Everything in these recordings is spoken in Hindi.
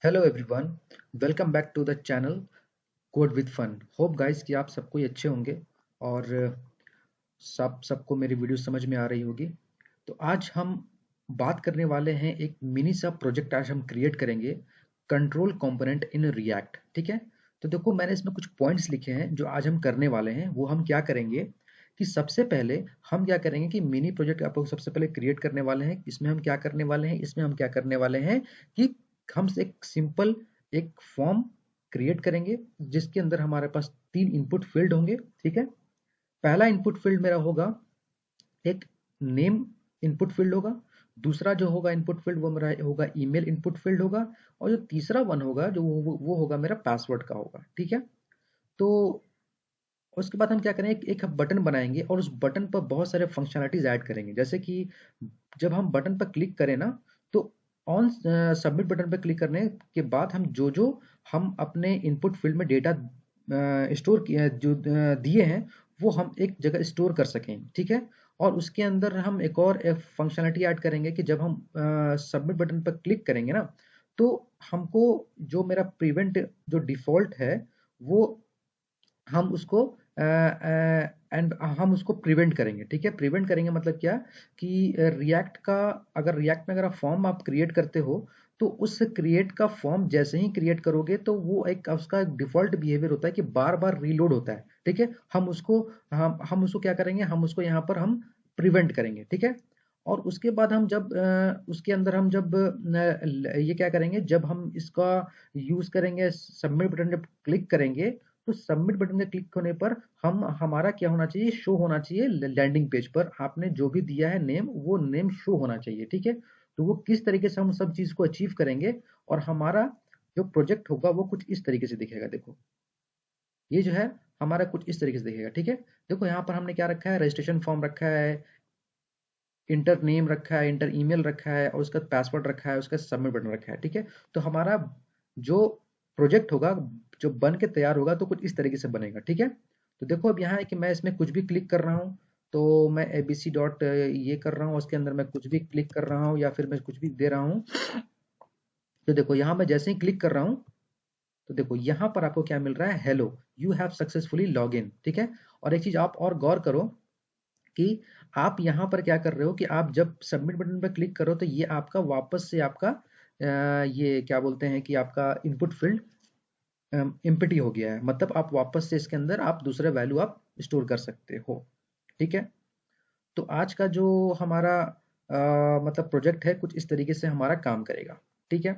Hello everyone, welcome back to the channel Code with Fun. Hope guys कि आप सबको ही अच्छे होंगे और सबको मेरी वीडियो समझ में आ रही होगी। तो आज हम बात करने वाले हैं, एक मिनी सा प्रोजेक्ट आज हम क्रिएट करेंगे, कंट्रोल कंपोनेंट इन रिएक्ट। ठीक है, तो देखो मैंने इसमें कुछ पॉइंट्स लिखे हैं जो आज हम करने वाले हैं। वो हम क्या करेंगे कि सबसे पहले हम क्या करेंगे कि मिनी प्रोजेक्ट आप लोग सबसे पहले क्रिएट करने वाले हैं। इसमें हम क्या करने वाले हैं, इसमें हम क्या करने वाले हैं कि हम एक सिंपल एक फॉर्म क्रिएट करेंगे जिसके अंदर हमारे पास 3 इनपुट फील्ड होंगे। ठीक है, पहला इनपुट फील्ड मेरा होगा एक नेम इनपुट फील्ड होगा। दूसरा जो होगा इनपुट फील्ड वो मेरा होगा ईमेल इनपुट फील्ड होगा। और जो तीसरा वन होगा जो वो होगा मेरा पासवर्ड का होगा। ठीक है, तो उसके बाद हम क्या करेंगे, एक बटन बनाएंगे और उस बटन पर बहुत सारे फंक्शनलिटीज ऐड करेंगे। जैसे कि जब हम बटन पर क्लिक करें ना, तो ऑन सबमिट बटन पर क्लिक करने के बाद हम जो जो हम अपने इनपुट फील्ड में डेटा स्टोर किया जो दिए हैं वो हम एक जगह स्टोर कर सकें। ठीक है, और उसके अंदर हम एक और एक फंक्शनलिटी ऐड करेंगे कि जब हम सबमिट बटन पर क्लिक करेंगे ना, तो हमको जो मेरा प्रिवेंट जो डिफॉल्ट है वो हम उसको एंड हम उसको प्रिवेंट करेंगे। ठीक है, प्रिवेंट करेंगे मतलब क्या कि रिएक्ट का, अगर रिएक्ट में अगर फॉर्म आप क्रिएट करते हो तो उस क्रिएट का फॉर्म जैसे ही क्रिएट करोगे तो वो एक उसका एक डिफॉल्ट बिहेवियर होता है कि बार बार रीलोड होता है। ठीक है, हम उसको क्या करेंगे, हम उसको यहाँ पर हम प्रिवेंट करेंगे। ठीक है, और उसके बाद हम जब उसके अंदर हम जब ये क्या करेंगे, जब हम इसका यूज करेंगे, सबमिट बटन जब क्लिक करेंगे तो सबमिट बटन के क्लिक होने पर हम हमारा क्या होना चाहिए, शो होना चाहिए लैंडिंग पेज पर आपने जो भी दिया है नेम, वो नेम शो होना चाहिए। ठीक है, तो वो किस तरीके से हम सब चीज को अचीव करेंगे और हमारा जो प्रोजेक्ट होगा वो कुछ इस तरीके से दिखेगा। देखो ये जो है हमारा कुछ इस तरीके से दिखेगा। ठीक है, देखो यहाँ पर हमने क्या रखा है, रजिस्ट्रेशन फॉर्म रखा है, इंटर नेम रखा है, इंटर ईमेल रखा है और उसका पासवर्ड रखा है, उसका सबमिट बटन रखा है। ठीक है, तो हमारा जो प्रोजेक्ट होगा, जो बन के तैयार होगा तो कुछ इस तरीके से बनेगा। ठीक है, तो देखो अब यहाँ है कि मैं इसमें कुछ भी क्लिक कर रहा हूँ, तो मैं abc डॉट ये कर रहा हूँ, उसके अंदर मैं कुछ भी क्लिक कर रहा हूँ या फिर मैं कुछ भी दे रहा हूँ। तो देखो यहाँ मैं जैसे ही क्लिक कर रहा हूँ तो देखो यहाँ पर आपको क्या मिल रहा है, hello you have successfully log in. ठीक है, और एक चीज आप और गौर करो कि आप यहाँ पर क्या कर रहे हो कि आप जब सबमिट बटन पर क्लिक करो तो ये आपका वापस से आपका ये क्या बोलते हैं कि आपका इनपुट फील्ड एम्प्टी हो गया है। मतलब आप वापस से इसके अंदर आप दूसरा वैल्यू आप स्टोर कर सकते हो। ठीक है, तो आज का जो हमारा मतलब प्रोजेक्ट है कुछ इस तरीके से हमारा काम करेगा। ठीक है,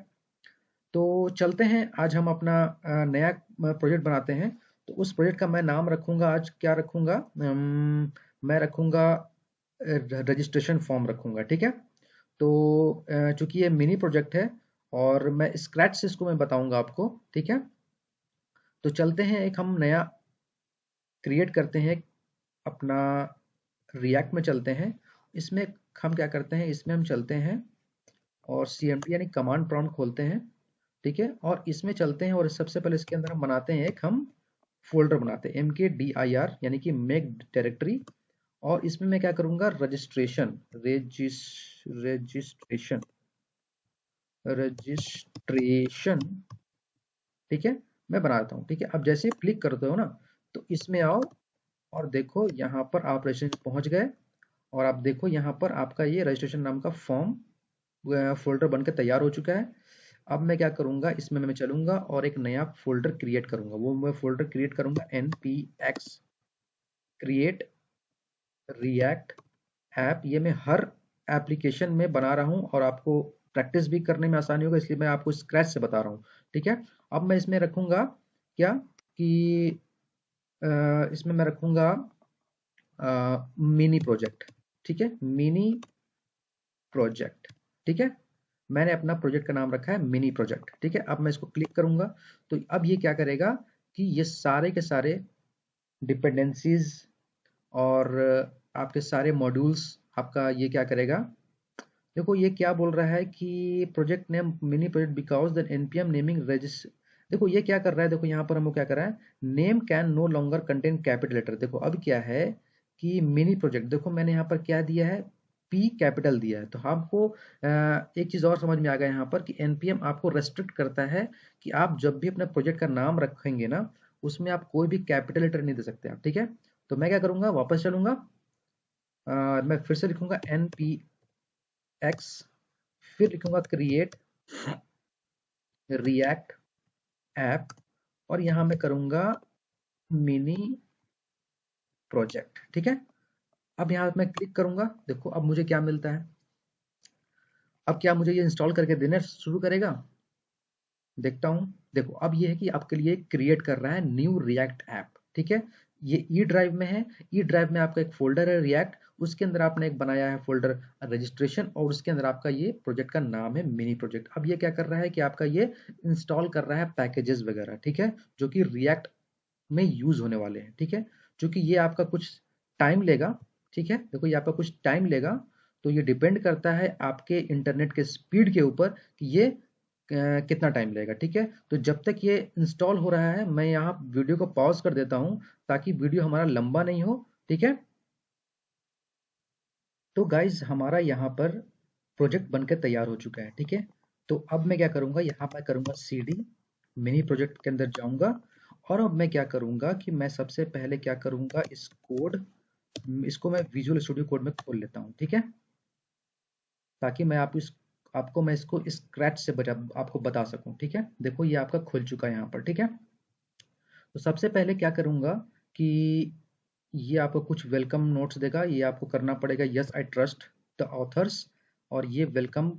तो चलते हैं, आज हम अपना नया प्रोजेक्ट बनाते हैं। तो उस प्रोजेक्ट का मैं नाम रखूंगा, आज क्या रखूंगा, मैं रखूंगा रजिस्ट्रेशन फॉर्म रखूंगा। ठीक है, तो चूंकि ये मिनी प्रोजेक्ट है और मैं स्क्रैच से इसको मैं बताऊंगा आपको। ठीक है, तो चलते हैं, एक हम नया क्रिएट करते हैं अपना, रिएक्ट में चलते हैं। इसमें हम क्या करते हैं, इसमें हम चलते हैं और cmd यानी कमांड प्रॉम्प्ट खोलते हैं। ठीक है, और इसमें चलते हैं और सबसे पहले इसके अंदर हम बनाते हैं, एक हम फोल्डर बनाते हैं mkdir यानी कि मेक डायरेक्टरी। और इसमें मैं क्या करूंगा, रजिस्ट्रेशन रजिस्ट्रेशन। ठीक है, मैं बना देता हूँ। ठीक है, अब जैसे क्लिक करते हो ना तो इसमें आओ और देखो यहाँ पर आप रजिस्ट्रेशन पहुंच गए और आप देखो यहाँ पर आपका ये रजिस्ट्रेशन नाम का फॉर्म फोल्डर बनकर तैयार हो चुका है। अब मैं क्या करूंगा, इसमें मैं चलूंगा और एक नया फोल्डर क्रिएट करूंगा। वो मैं फोल्डर क्रिएट करूंगा npx क्रिएट रिएक्ट ऐप। ये मैं हर एप्लीकेशन में बना रहा हूँ और आपको प्रैक्टिस भी करने में आसानी होगा, इसलिए मैं आपको स्क्रैच से बता रहा हूँ। ठीक है, अब मैं इसमें रखूंगा क्या कि इसमें मैं रखूंगा मिनी प्रोजेक्ट। ठीक है, मिनी प्रोजेक्ट। ठीक है, मैंने अपना प्रोजेक्ट का नाम रखा है मिनी प्रोजेक्ट। ठीक है, अब मैं इसको क्लिक करूंगा तो अब ये क्या करेगा कि ये सारे के सारे डिपेंडेंसीज और आपके सारे मॉड्यूल्स आपका ये क्या करेगा। देखो ये क्या बोल रहा है कि project name mini project because the npm naming register. देखो ये क्या कर रहा है, देखो यहाँ पर हमको क्या कर रहा है, name can no longer contain capital letter. देखो अब क्या है कि मिनी प्रोजेक्ट, देखो मैंने यहाँ पर क्या दिया है, पी कैपिटल दिया है। तो हमको एक चीज़ और समझ में आ गया यहाँ पर कि एनपीएम आपको रेस्ट्रिक्ट करता है कि आप जब भी अपने प्रोजेक्ट का नाम रखेंगे ना, उसमें आप कोई भी कैपिटल लेटर नहीं दे सकते आप, ठीक है। तो मैं क्या करूँगा, वापस चलूँगा, मैं फिर से लिखूँगा एन पी एक्स, फिर लिखूँगा क्रिएट रिएक्ट ऐप, और यहाँ मैं करूँगा मिनी प्रोजेक्ट, ठीक है। अब यहाँ मैं क्लिक करूँगा, देखो अब मुझे क्या मिलता है। अब क्या मुझे ये इंस्टॉल करके देना शुरू करेगा, देखता हूँ। देखो अब ये है कि आपके लिए क्रिएट कर रहा है न्यू रिएक्ट ऐप, ठीक है। ये ई ड्राइव में है। ई ड्राइव में आपका एक फोल्डर है रिएक्ट, उसके अंदर आपने एक बनाया है फोल्डर रजिस्ट्रेशन, और उसके अंदर आपका ये प्रोजेक्ट का नाम है मिनी प्रोजेक्ट। अब ये क्या कर रहा है कि आपका ये इंस्टॉल कर रहा है पैकेजेस वगैरह, ठीक है, जो कि रिएक्ट में यूज होने वाले हैं, ठीक है। चूंकि ये आपका कुछ टाइम लेगा, ठीक है, देखो ये आपका कुछ टाइम लेगा, तो ये डिपेंड करता है आपके इंटरनेट के स्पीड के ऊपर कि ये कितना टाइम लेगा, ठीक है। तो जब तक ये इंस्टॉल हो रहा है, मैं यहाँ वीडियो को पॉज कर देता हूँ ताकि वीडियो हमारा लंबा नहीं हो, ठीक है। तो गाइज हमारा यहाँ पर प्रोजेक्ट बनकर तैयार हो चुका है, ठीक है। तो अब मैं क्या करूँगा, यहाँ मैं करूँगा CD, मिनी प्रोजेक्ट के अंदर जाऊँगा, और अब मैं क्या करूँगा कि मैं सबसे पहले क्या करूँगा, इस कोड इसको मैं विजुअल स्टूडियो कोड में खोल लेता हूँ, ठीक है, ताकि मैं आपको मैं इसको स्क्रैच से आपको बता सकूं, ठीक है। देखो ये आपका खुल चुका है यहाँ पर, ठीक है। तो सबसे पहले क्या करूँगा कि ये आपको कुछ वेलकम नोट्स देगा, ये आपको करना पड़ेगा yes I trust the author's, और ये वेलकम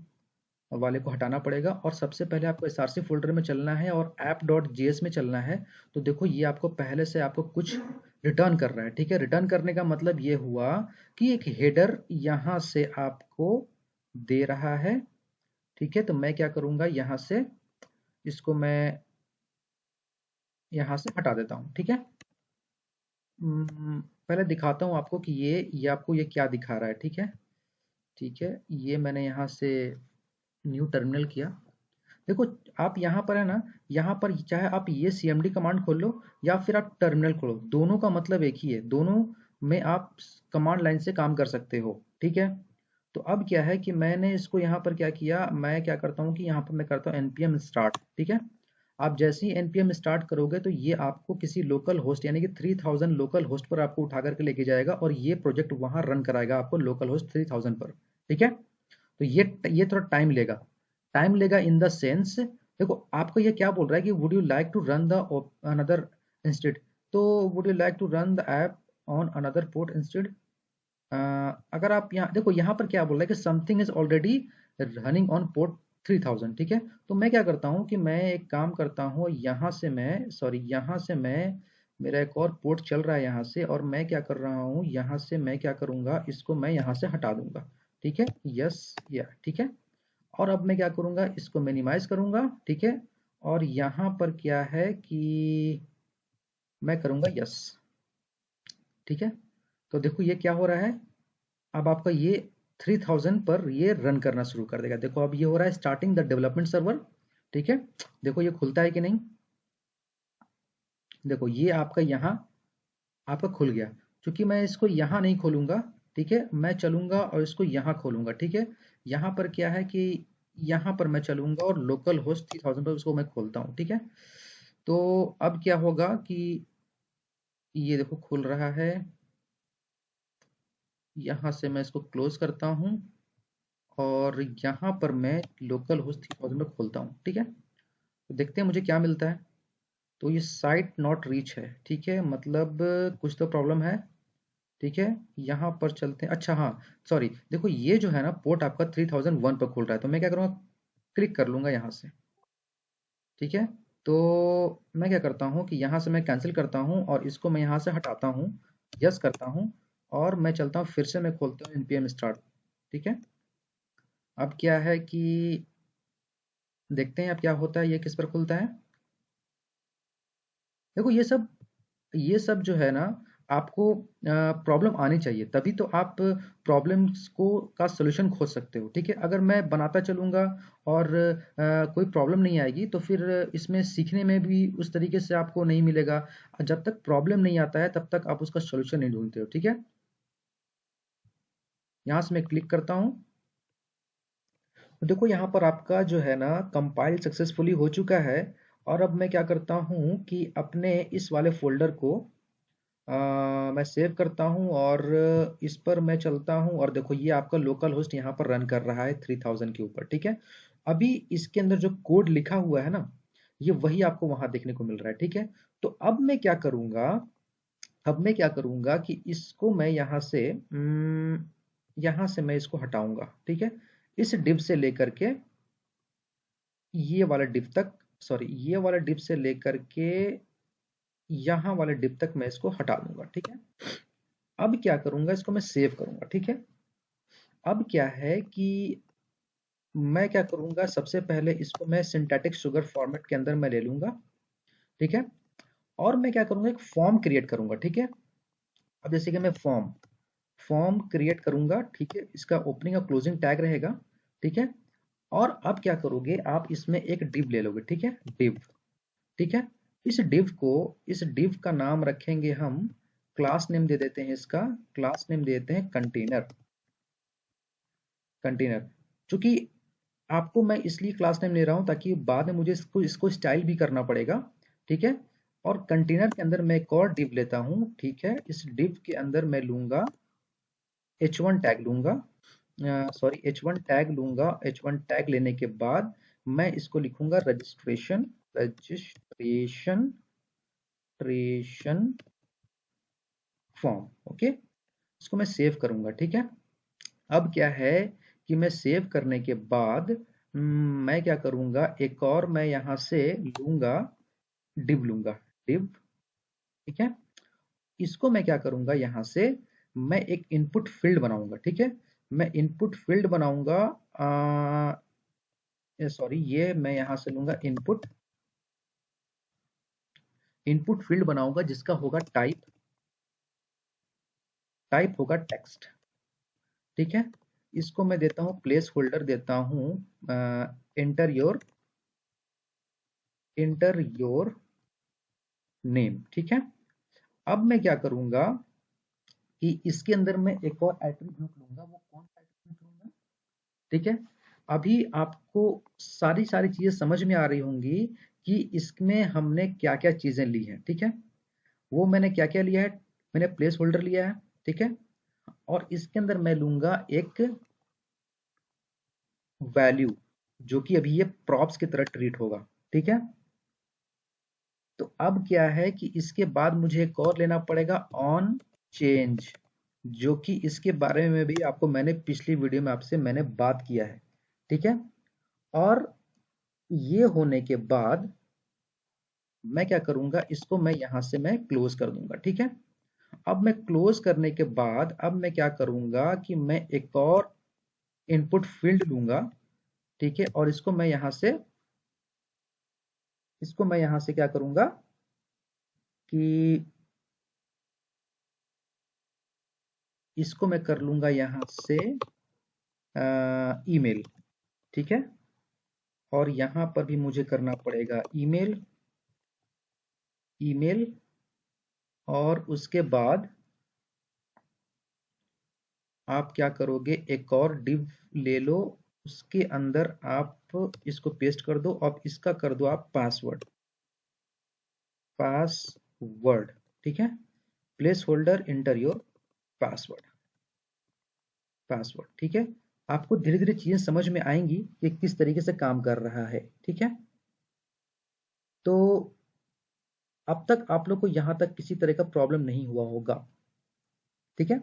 वाले को हटाना पड़ेगा, और सबसे पहले आपको एसआरसी फोल्डर में चलना है और app.js में चलना है। तो देखो ये आपको पहले से आपको कुछ रिटर्न कर रहा है, ठीक है। रिटर्न करने का मतलब ये हुआ कि एक हेडर यहाँ से आपको दे रहा है, ठीक है। तो मैं क्या करूँगा, यहाँ से इसको मैं यहाँ से हटा देता हूँ, ठीक है। पहले दिखाता हूँ आपको कि ये आपको ये क्या दिखा रहा है, ठीक है। ठीक है, ये मैंने यहाँ से न्यू टर्मिनल किया। देखो आप यहाँ पर है ना, यहाँ पर चाहे आप ये cmd कमांड खोल लो या फिर आप टर्मिनल खोलो, दोनों का मतलब एक ही है, दोनों में आप कमांड लाइन से काम कर सकते हो, ठीक है। तो अब क्या है कि मैंने इसको यहाँ पर क्या किया, मैं क्या करता हूँ कि यहाँ पर मैं करता हूँ npm start, ठीक है। आप जैसे ही npm स्टार्ट करोगे तो ये आपको किसी लोकल होस्ट यानी कि 3000 लोकल होस्ट पर आपको उठा करके लेके जाएगा, और ये प्रोजेक्ट वहां रन कराएगा आपको लोकल होस्ट 3000 पर, ठीक है। तो ये थोड़ा टाइम लेगा, इन द सेंस, देखो आपको ये क्या बोल रहा है कि would you like to run the another instead, तो would you like to run the app on another port instead. अगर आप यहाँ देखो, यहाँ पर क्या बोल रहा है कि something is already running on port 3000, ठीक है। तो मैं क्या करता हूँ कि मैं एक काम करता हूँ, यहाँ से मैं मेरा एक और पोर्ट चल रहा है यहाँ से, और मैं क्या कर रहा हूँ, यहाँ से मैं क्या करूँगा, इसको मैं यहाँ से हटा दूंगा, ठीक है, यस या ठीक है। और अब मैं क्या करूँगा, इसको मिनिमाइज करूँगा, ठीक है। और यहाँ पर क्या है कि मैं करूँगा यस, ठीक है। तो देखो ये क्या हो रहा है, अब आपका ये 3000 पर ये रन करना शुरू कर देगा। देखो अब ये हो रहा है स्टार्टिंग द डेवलपमेंट सर्वर, ठीक है। देखो ये खुलता है कि नहीं, देखो ये आपका यहाँ आपका खुल गया। क्योंकि मैं इसको यहाँ नहीं खोलूंगा, ठीक है, मैं चलूंगा और इसको यहाँ खोलूंगा, ठीक है। यहाँ पर क्या है कि यहाँ पर मैं चलूंगा और लोकल होस्ट 3000 पर उसको मैं खोलता हूँ, ठीक है। तो अब क्या होगा कि ये देखो खुल रहा है, यहाँ से मैं इसको क्लोज करता हूँ, और यहाँ पर मैं लोकल होस्ट 3000 में खोलता हूँ, ठीक है। तो देखते हैं मुझे क्या मिलता है। तो ये साइट नॉट रीच है, ठीक है, मतलब कुछ तो प्रॉब्लम है, ठीक है। यहाँ पर चलते हैं, अच्छा हाँ सॉरी, देखो ये जो है ना पोर्ट आपका 3001 पर खुल रहा है, तो मैं क्या करूँगा, क्लिक कर लूँगा यहाँ से, ठीक है। तो मैं क्या करता हूँ कि यहाँ से मैं कैंसिल करता हूँ और इसको मैं यहाँ से हटाता हूँ, यस करता हूँ, और मैं चलता हूँ फिर से मैं खोलता हूँ npm स्टार्ट, ठीक है। अब क्या है कि देखते हैं अब क्या होता है, ये किस पर खुलता है। देखो ये सब जो है ना, आपको प्रॉब्लम आनी चाहिए, तभी तो आप प्रॉब्लम्स को का सॉल्यूशन खोज सकते हो, ठीक है। अगर मैं बनाता चलूँगा और कोई प्रॉब्लम नहीं आएगी, तो फिर इसमें सीखने में भी उस तरीके से आपको नहीं मिलेगा। जब तक प्रॉब्लम नहीं आता है तब तक आप उसका सॉल्यूशन नहीं ढूंढते हो, ठीक है। यहाँ से मैं क्लिक करता हूँ। तो देखो यहाँ पर आपका जो है ना कंपाइल सक्सेसफुली हो चुका है। और अब मैं क्या करता हूँ कि अपने इस वाले फोल्डर को मैं सेव करता हूँ और इस पर मैं चलता हूँ और देखो ये आपका लोकल होस्ट यहाँ पर रन कर रहा है 3000 के ऊपर, ठीक है। अभी इसके अंदर जो कोड लिखा हुआ है ना, ये वही आपको वहां देखने को मिल रहा है, ठीक है। तो अब मैं क्या करूंगा कि इसको मैं यहाँ से मैं इसको हटाऊंगा, ठीक है। इस डिव से लेकर के ये वाला डिव तक, सॉरी ये वाला डिव से लेकर के यहाँ वाले डिव तक मैं इसको हटा लूंगा, ठीक है। अब क्या करूंगा, इसको मैं सेव करूंगा, ठीक है। अब क्या है कि मैं क्या करूंगा, सबसे पहले इसको मैं सिंथेटिक शुगर फॉर्मेट के अंदर मैं ले लूंगा, ठीक है। और मैं क्या करूंगा, एक फॉर्म क्रिएट करूंगा, ठीक है। अब जैसे कि मैं फॉर्म क्रिएट करूंगा, ठीक है। इसका ओपनिंग और क्लोजिंग टैग रहेगा, ठीक है। और अब क्या करोगे, आप इसमें एक डिव ले लोगे, ठीक है, डिव, ठीक है। इस डिव का नाम रखेंगे हम, क्लास नेम दे देते हैं इसका, क्लास नेम दे देते हैं कंटेनर, कंटेनर। चूंकि आपको मैं इसलिए क्लास नेम ले रहा हूं ताकि बाद में मुझे इसको इसको स्टाइल भी करना पड़ेगा, ठीक है। और कंटेनर के अंदर मैं एक और डिव लेता हूं, ठीक है। इस डिव के अंदर मैं लूंगा h1 टैग लूंगा, सॉरी h1 टैग लूंगा। h1 टैग लेने के बाद मैं इसको लिखूंगा रजिस्ट्रेशन, रजिस्ट्रेशन ट्रेशन फॉर्म, ओके। इसको मैं सेव करूंगा, ठीक है। अब क्या है कि मैं सेव करने के बाद मैं क्या करूंगा, एक और मैं यहां से लूंगा, डिव लूंगा, डिव, ठीक है। इसको मैं क्या करूंगा, यहां से मैं एक इनपुट फील्ड बनाऊंगा, ठीक है। मैं इनपुट फील्ड बनाऊंगा, सॉरी ये मैं यहां से लूंगा इनपुट, इनपुट फील्ड बनाऊंगा जिसका होगा टाइप, टाइप होगा टेक्स्ट, ठीक है। इसको मैं देता हूं प्लेस होल्डर देता हूं enter your, enter your name, ठीक है। अब मैं क्या करूंगा कि इसके अंदर मैं एक और एट्रीब्यूट लूंगा, वो कौन सा एट्रीब्यूट लूंगा, ठीक है। अभी आपको सारी सारी चीजें समझ में आ रही होंगी कि इसमें हमने क्या क्या चीजें ली हैं, ठीक है। वो मैंने क्या क्या लिया है, मैंने प्लेस होल्डर लिया है, ठीक है। और इसके अंदर मैं लूंगा एक वैल्यू जो कि अभी ये प्रॉप्स की तरह ट्रीट होगा, ठीक है। तो अब क्या है कि इसके बाद मुझे एक और लेना पड़ेगा ऑन चेंज, जो कि इसके बारे में भी आपको मैंने पिछली वीडियो में आपसे मैंने बात किया है, ठीक है। और ये होने के बाद मैं क्या करूंगा, इसको मैं यहां से मैं क्लोज कर दूंगा, ठीक है। अब मैं क्लोज करने के बाद अब मैं क्या करूंगा कि मैं एक और इनपुट फील्ड लूंगा, ठीक है। और इसको मैं यहां से क्या करूंगा कि इसको मैं कर लूंगा यहां से ईमेल, ठीक है। और यहां पर भी मुझे करना पड़ेगा ईमेल, ईमेल। और उसके बाद आप क्या करोगे, एक और डिव ले लो, उसके अंदर आप इसको पेस्ट कर दो, और इसका कर दो आप पासवर्ड, पासवर्ड, ठीक है। Place holder inter your password, password, ठीक है। आपको धीरे धीरे चीजें समझ में आएंगी कि किस तरीके से काम कर रहा है, ठीक है। तो अब तक आप लोग को यहां तक किसी तरह का प्रॉब्लम नहीं हुआ होगा, ठीक है।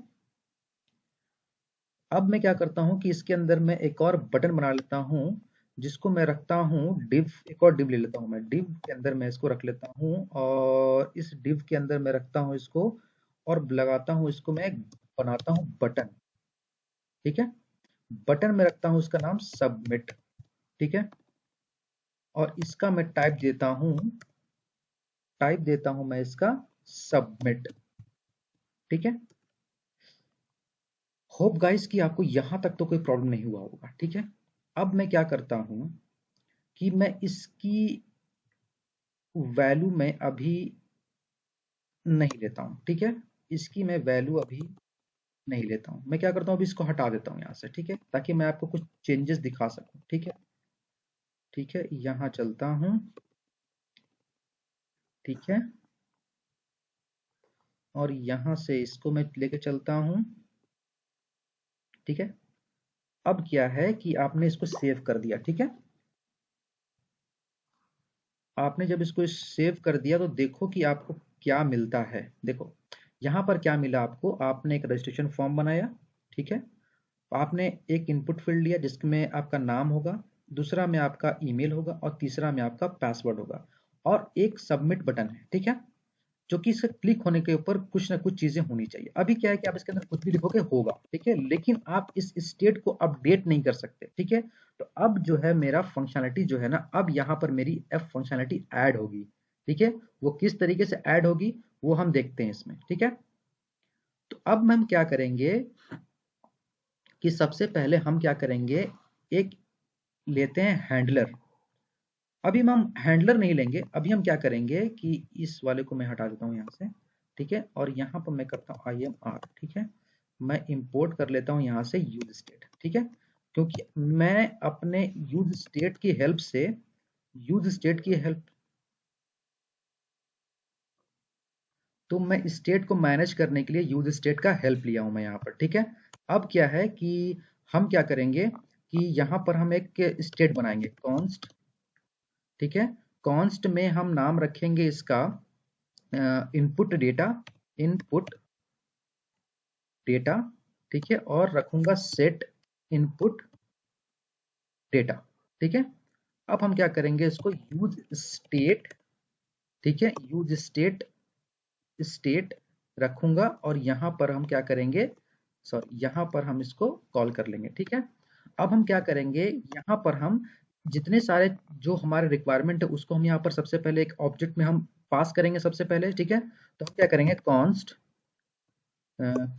अब मैं क्या करता हूं कि इसके अंदर मैं एक और बटन बना लेता हूं, जिसको मैं रखता हूं डिव, एक और डिव ले लेता हूं मैं, डिव के अंदर मैं इसको रख लेता हूं, और इस डिव के अंदर मैं रखता हूं इसको, और लगाता हूं इसको, मैं बनाता हूं बटन, ठीक है। बटन में रखता हूं इसका नाम सबमिट, ठीक है। और इसका मैं टाइप देता हूं मैं इसका सबमिट, ठीक है। होप गाइस कि आपको यहां तक तो कोई प्रॉब्लम नहीं हुआ होगा, ठीक है। अब मैं क्या करता हूं कि मैं इसकी वैल्यू मैं अभी नहीं लेता हूं, ठीक है। इसकी मैं वैल्यू अभी नहीं लेता हूँ। मैं क्या करता हूँ, अभी इसको हटा देता हूँ यहाँ से, ठीक है, ताकि मैं आपको कुछ चेंजेस दिखा सकूँ। ठीक है, ठीक है, यहाँ चलता हूँ। ठीक है, और यहाँ से इसको मैं लेके चलता हूँ। ठीक है, अब क्या है कि आपने इसको सेव कर दिया। ठीक है, आपने जब इसको सेव कर दिया तो देखो कि आपको क्या मिलता है। देखो यहाँ पर क्या मिला आपको, आपने एक रजिस्ट्रेशन फॉर्म बनाया। ठीक है, आपने एक इनपुट फील्ड लिया जिसमें आपका नाम होगा, दूसरा में आपका ईमेल होगा और तीसरा में आपका पासवर्ड होगा, और एक सबमिट बटन है। ठीक है, जो कि इसका क्लिक होने के ऊपर कुछ ना कुछ चीजें होनी चाहिए। अभी क्या है कि आप इसके अंदर कुछ भी लिखोगे होगा। ठीक है, लेकिन आप इस स्टेट को अपडेट नहीं कर सकते। ठीक है, तो अब जो है मेरा फंक्शनलिटी जो है ना, अब यहाँ पर मेरी एफ फंक्शनलिटी ऐड होगी। ठीक है, वो किस तरीके से ऐड होगी वो हम देखते हैं इसमें। ठीक है, तो अब हम क्या करेंगे कि सबसे पहले हम क्या करेंगे, एक लेते हैं हैंडलर। अभी हम हैंडलर नहीं लेंगे, अभी हम क्या करेंगे कि इस वाले को मैं हटा देता हूँ यहाँ से। ठीक है, और यहाँ पर मैं करता हूँ IMR। ठीक है, मैं इंपोर्ट कर लेता हूँ यहाँ से यूज स्टेट। ठीक है, क्योंकि मैं अपने यूज स्टेट की हेल्प से, यूज स्टेट की हेल्प, तो मैं स्टेट को मैनेज करने के लिए यूज स्टेट का हेल्प लिया हूँ मैं यहाँ पर। ठीक है, अब क्या है कि हम क्या करेंगे कि यहाँ पर हम एक स्टेट बनाएंगे कॉन्स्ट। ठीक है, कॉन्स्ट में हम नाम रखेंगे इसका इनपुट डेटा, इनपुट डेटा। ठीक है, और रखूंगा सेट इनपुट डेटा। ठीक है, अब हम क्या करेंगे, इसको यूज स्टेट। ठीक है, यूज स्टेट, स्टेट रखूंगा, और यहां पर हम क्या करेंगे, सॉरी यहां पर हम इसको कॉल कर लेंगे। ठीक है, अब हम क्या करेंगे, यहां पर हम जितने सारे जो हमारे रिक्वायरमेंट है उसको हम यहाँ पर सबसे पहले एक ऑब्जेक्ट में हम पास करेंगे सबसे पहले। ठीक है, तो हम क्या करेंगे, const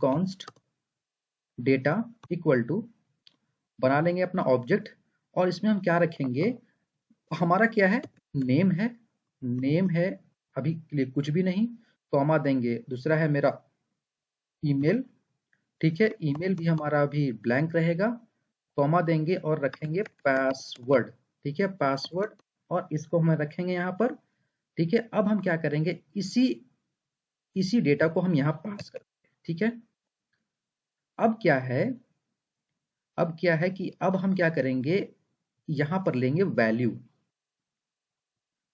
const data equal to, बना लेंगे अपना ऑब्जेक्ट, और इसमें हम क्या रखेंगे, हमारा क्या है, नेम है, नेम है, अभी के लिए कुछ भी नहीं, कॉमा देंगे, दूसरा है मेरा ईमेल। ठीक है, ईमेल भी हमारा अभी ब्लैंक रहेगा, कॉमा देंगे और रखेंगे पासवर्ड। ठीक है, पासवर्ड, और इसको हम रखेंगे यहाँ पर। ठीक है, अब हम क्या करेंगे, इसी इसी डेटा को हम यहाँ पास करेंगे। ठीक है, अब क्या है, अब क्या है कि अब हम क्या करेंगे, यहां पर लेंगे वैल्यू,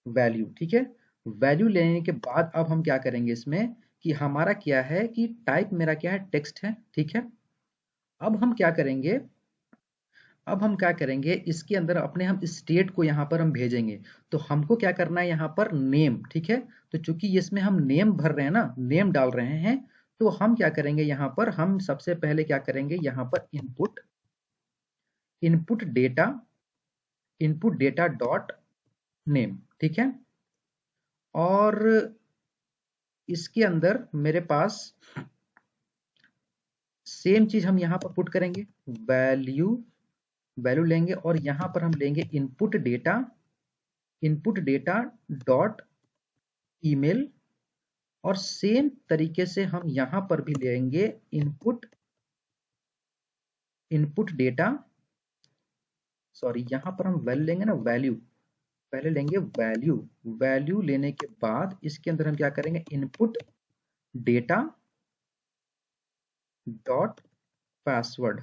वैल्यू। ठीक है, वैल्यू लेने के बाद अब हम क्या करेंगे इसमें कि हमारा क्या है कि टाइप मेरा क्या है, टेक्स्ट है। ठीक है, अब हम क्या करेंगे, अब हम क्या करेंगे, इसके अंदर अपने हम स्टेट को यहाँ पर हम भेजेंगे। तो हमको क्या करना है यहाँ पर, नेम। ठीक है, तो चूंकि इसमें हम नेम भर रहे हैं ना, नेम डाल रहे हैं, तो हम क्या करेंगे, यहाँ पर हम सबसे पहले क्या करेंगे, यहाँ पर input, input data, input data dot name. ठीक है, और इसके अंदर मेरे पास सेम चीज हम यहाँ पर पुट करेंगे, वैल्यू, वैल्यू लेंगे, और यहाँ पर हम लेंगे input data, input data dot email, और सेम तरीके से हम यहाँ पर भी लेंगे इनपुट, इनपुट डेटा, सॉरी यहाँ पर हम वैल्यू लेंगे ना, वैल्यू, पहले लेंगे वैल्यू, वैल्यू लेने के बाद इसके अंदर हम क्या करेंगे, इनपुट डेटा डॉट पासवर्ड।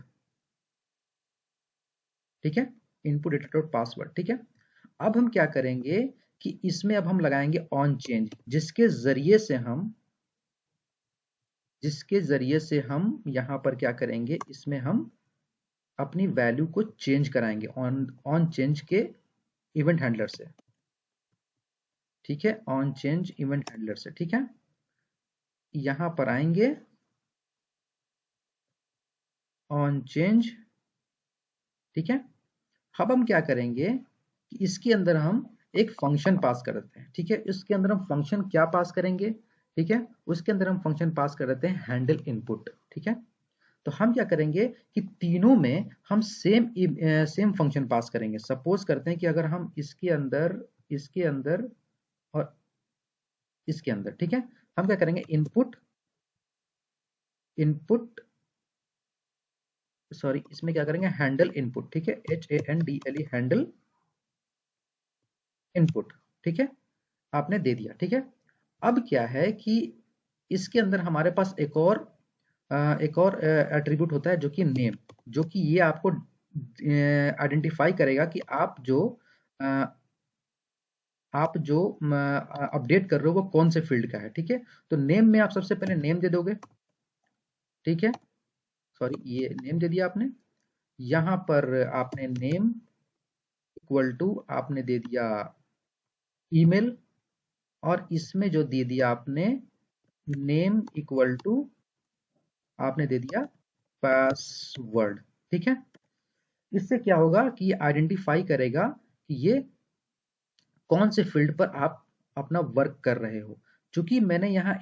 ठीक है, इनपुट डेटा डॉट पासवर्ड। ठीक है, अब हम क्या करेंगे कि इसमें अब हम लगाएंगे ऑन चेंज, जिसके जरिए से हम, जिसके जरिए से हम यहाँ पर क्या करेंगे, इसमें हम अपनी वैल्यू को चेंज कराएंगे ऑन, ऑन चेंज के इवेंट हैंडलर से। ठीक है, ऑन चेंज इवेंट हैंडलर से। ठीक है, यहां पर आएंगे ऑन चेंज। ठीक है, अब हम क्या करेंगे कि इसके अंदर हम एक फंक्शन पास कर देते हैं। ठीक है, इसके अंदर हम फंक्शन क्या पास करेंगे, ठीक है, उसके अंदर हम फंक्शन पास कर देते हैं हैंडल इनपुट। ठीक है, तो हम क्या करेंगे कि तीनों में हम सेम सेम फंक्शन पास करेंगे। सपोज करते हैं कि अगर हम इसके अंदर, इसके अंदर और इसके अंदर, ठीक है, हम क्या करेंगे, इनपुट, इनपुट सॉरी, इसमें क्या करेंगे, हैंडल इनपुट, ठीक है, HANDLE, हैंडल इनपुट, ठीक है, आपने दे दिया, ठीक है। अब क्या है कि इसके अंदर हमारे पास एक और एट्रीब्यूट होता है जो कि नेम, जो कि ये आपको आइडेंटिफाई करेगा कि अ, आप जो अपडेट कर रहे हो वो कौन से फील्ड का है, ठीक है। तो नेम में आप सबसे पहले नेम दे दोगे, ठीक है, सॉरी ये नेम दे दिया आपने। यहाँ पर आपने नेम इक्वल टू आपने दे दिया ईमेल, और इसमें जो दे दिया आपने नेम इक्वल टू आपने दे दिया पासवर्ड, ठीक है। इससे क्या होगा कि ये आइडेंटिफाई करेगा कि ये कौन से फील्ड पर आप अपना वर्क कर रहे हो। चूंकि मैंने यहाँ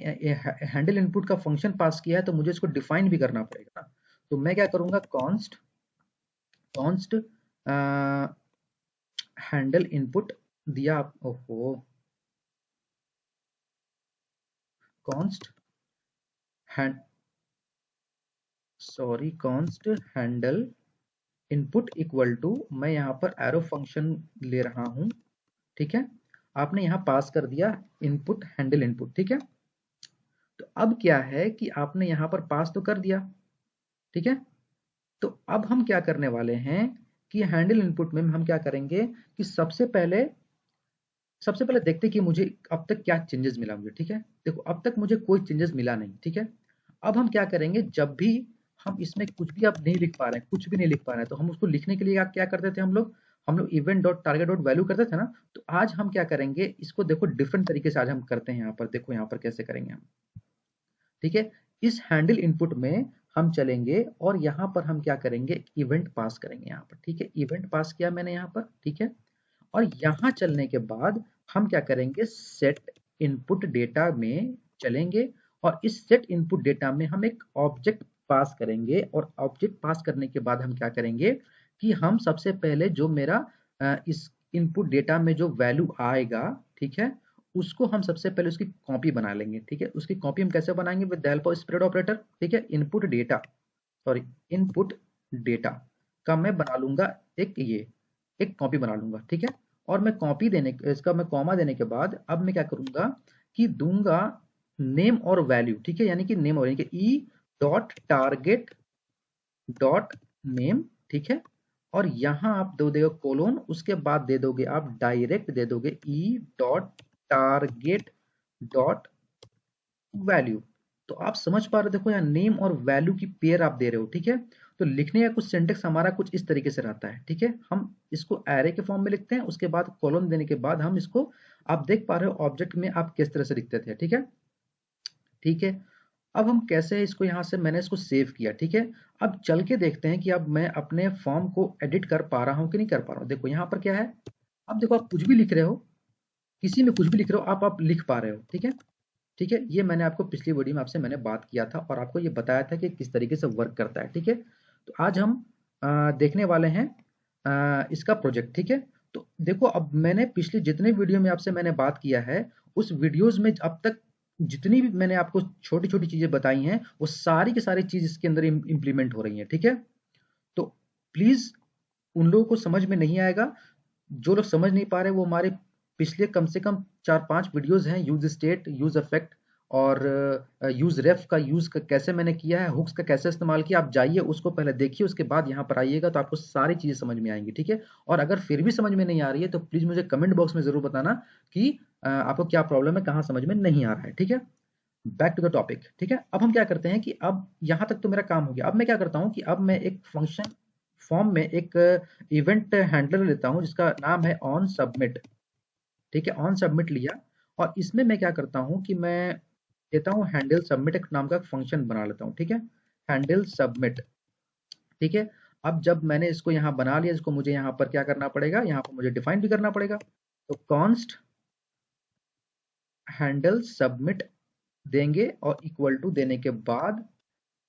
हैंडल इनपुट का फंक्शन पास किया है तो मुझे इसको डिफाइन भी करना पड़ेगा ना। तो मैं क्या करूंगा, कॉन्स्ट कॉन्स्ट हैंडल इनपुट दिया ओहो, const hand sorry const handle input equal to, मैं यहाँ पर एरो फंक्शन ले रहा हूँ, ठीक है। आपने यहाँ पास कर दिया इनपुट हैंडल इनपुट, ठीक है। तो अब क्या है कि आपने यहाँ पर पास तो कर दिया, ठीक है। तो अब हम क्या करने वाले हैं कि हैंडल इनपुट में हम क्या करेंगे कि सबसे पहले देखते हैं कि मुझे अब तक क्या चेंजेस मिला मुझे, ठीक है। देखो अब तक मुझे कोई चेंजेस मिला नहीं, ठीक है। अब हम क्या करेंगे, जब भी हम इसमें कुछ भी अब नहीं लिख पा रहे हैं, कुछ भी नहीं लिख पा रहे हैं, तो हम उसको लिखने के लिए क्या करते थे हम लोग event dot target dot value करते थे ना। तो आज हम क्या करेंगे, इसको देखो डिफरेंट तरीके से आज हम करते हैं। यहाँ पर देखो, यहाँ पर कैसे करेंगे हम, ठीक है। इस हैंडल इनपुट में हम चलेंगे और यहाँ पर हम क्या करेंगे, इवेंट पास करेंगे यहाँ पर, ठीक है। इवेंट पास किया मैंने यहाँ पर, ठीक है। और यहाँ चलने के बाद हम क्या करेंगे, सेट इनपुट डेटा में चलेंगे, और इस सेट इनपुट डेटा में हम एक ऑब्जेक्ट पास करेंगे, और ऑब्जेक्ट पास करने के बाद हम क्या करेंगे कि हम सबसे पहले जो मेरा इस इनपुट डेटा में जो वैल्यू आएगा, ठीक है, उसको हम सबसे पहले उसकी कॉपी बना लेंगे, ठीक है। उसकी कॉपी हम कैसे बनाएंगे, with the help of spread operator, ठीक है। इनपुट डेटा का मैं बना लूंगा एक कॉपी बना लूंगा, ठीक है। और मैं कॉपी देने इसका मैं कॉमा देने के बाद अब मैं क्या करूंगा कि दूंगा नेम और वैल्यू, ठीक है, यानी कि नेम और यानी कि E dot target dot name, ठीक है। और यहाँ आप दो देगा कोलोन, उसके बाद दे दोगे आप डायरेक्ट दे दोगे E dot target dot value. तो आप समझ पा रहे हो, देखो यहाँ नेम और वैल्यू की पेयर आप दे रहे हो, ठीक है। तो लिखने का कुछ सिंटेक्स हमारा कुछ इस तरीके से रहता है, ठीक है। हम इसको एरे के फॉर्म में लिखते हैं, उसके बाद कॉलम देने के बाद हम इसको, आप देख पा रहे हो ऑब्जेक्ट में आप किस तरह से लिखते थे, ठीक है, ठीक है। अब हम कैसे इसको, यहाँ से मैंने इसको सेव किया, ठीक है। अब चल के देखते हैं कि अब मैं अपने फॉर्म को एडिट कर पा रहा हूँ कि नहीं कर पा रहा हूँ। देखो यहाँ पर क्या है, अब देखो आप कुछ भी लिख रहे हो, किसी में कुछ भी लिख रहे हो, आप लिख पा रहे हो, ठीक है, ठीक है। ये मैंने आपको पिछली वीडियो में आपसे मैंने बात किया था और आपको ये बताया था कि किस तरीके से वर्क करता है, ठीक है। तो आज हम देखने वाले हैं इसका प्रोजेक्ट, ठीक है। तो देखो अब मैंने पिछले जितने वीडियो में आपसे मैंने बात किया है, उस वीडियोस में अब तक जितनी भी मैंने आपको छोटी छोटी चीजें बताई हैं, वो सारी की सारी चीज इसके अंदर इम्प्लीमेंट हो रही है, ठीक है। तो प्लीज उन लोगों को समझ में नहीं आएगा, जो लोग समझ नहीं पा रहे वो हमारे पिछले कम से कम 4-5 वीडियोस हैं, यूज स्टेट, यूज इफेक्ट और यूज रेफ का यूज कैसे मैंने किया है, हुक्स का कैसे इस्तेमाल किया, आप जाइए उसको पहले देखिए, उसके बाद यहाँ पर आइएगा तो आपको सारी चीजें समझ में आएंगी, ठीक है। और अगर फिर भी समझ में नहीं आ रही है तो प्लीज मुझे कमेंट बॉक्स में जरूर बताना कि आपको क्या प्रॉब्लम है, कहाँ समझ में नहीं आ रहा है, ठीक है। बैक टू द टॉपिक, ठीक है। अब हम क्या करते हैं कि अब यहाँ तक तो मेरा काम हो गया। अब मैं क्या करता हूँ कि अब मैं एक फंक्शन फॉर्म में एक इवेंट हैंडलर लेता हूँ जिसका नाम है ऑन सबमिट, ठीक है। ऑन सबमिट लिया और इसमें मैं क्या करता हूँ कि मैं देता हूँ हैंडल सबमिट, एक नाम का फंक्शन बना लेता हूँ, ठीक है, हैंडल सबमिट, ठीक है। अब जब मैंने इसको यहाँ बना लिया, इसको मुझे यहाँ पर क्या करना पड़ेगा, यहाँ पर मुझे डिफाइन भी करना पड़ेगा। तो कॉन्स्ट हैंडल सबमिट देंगे और इक्वल टू देने के बाद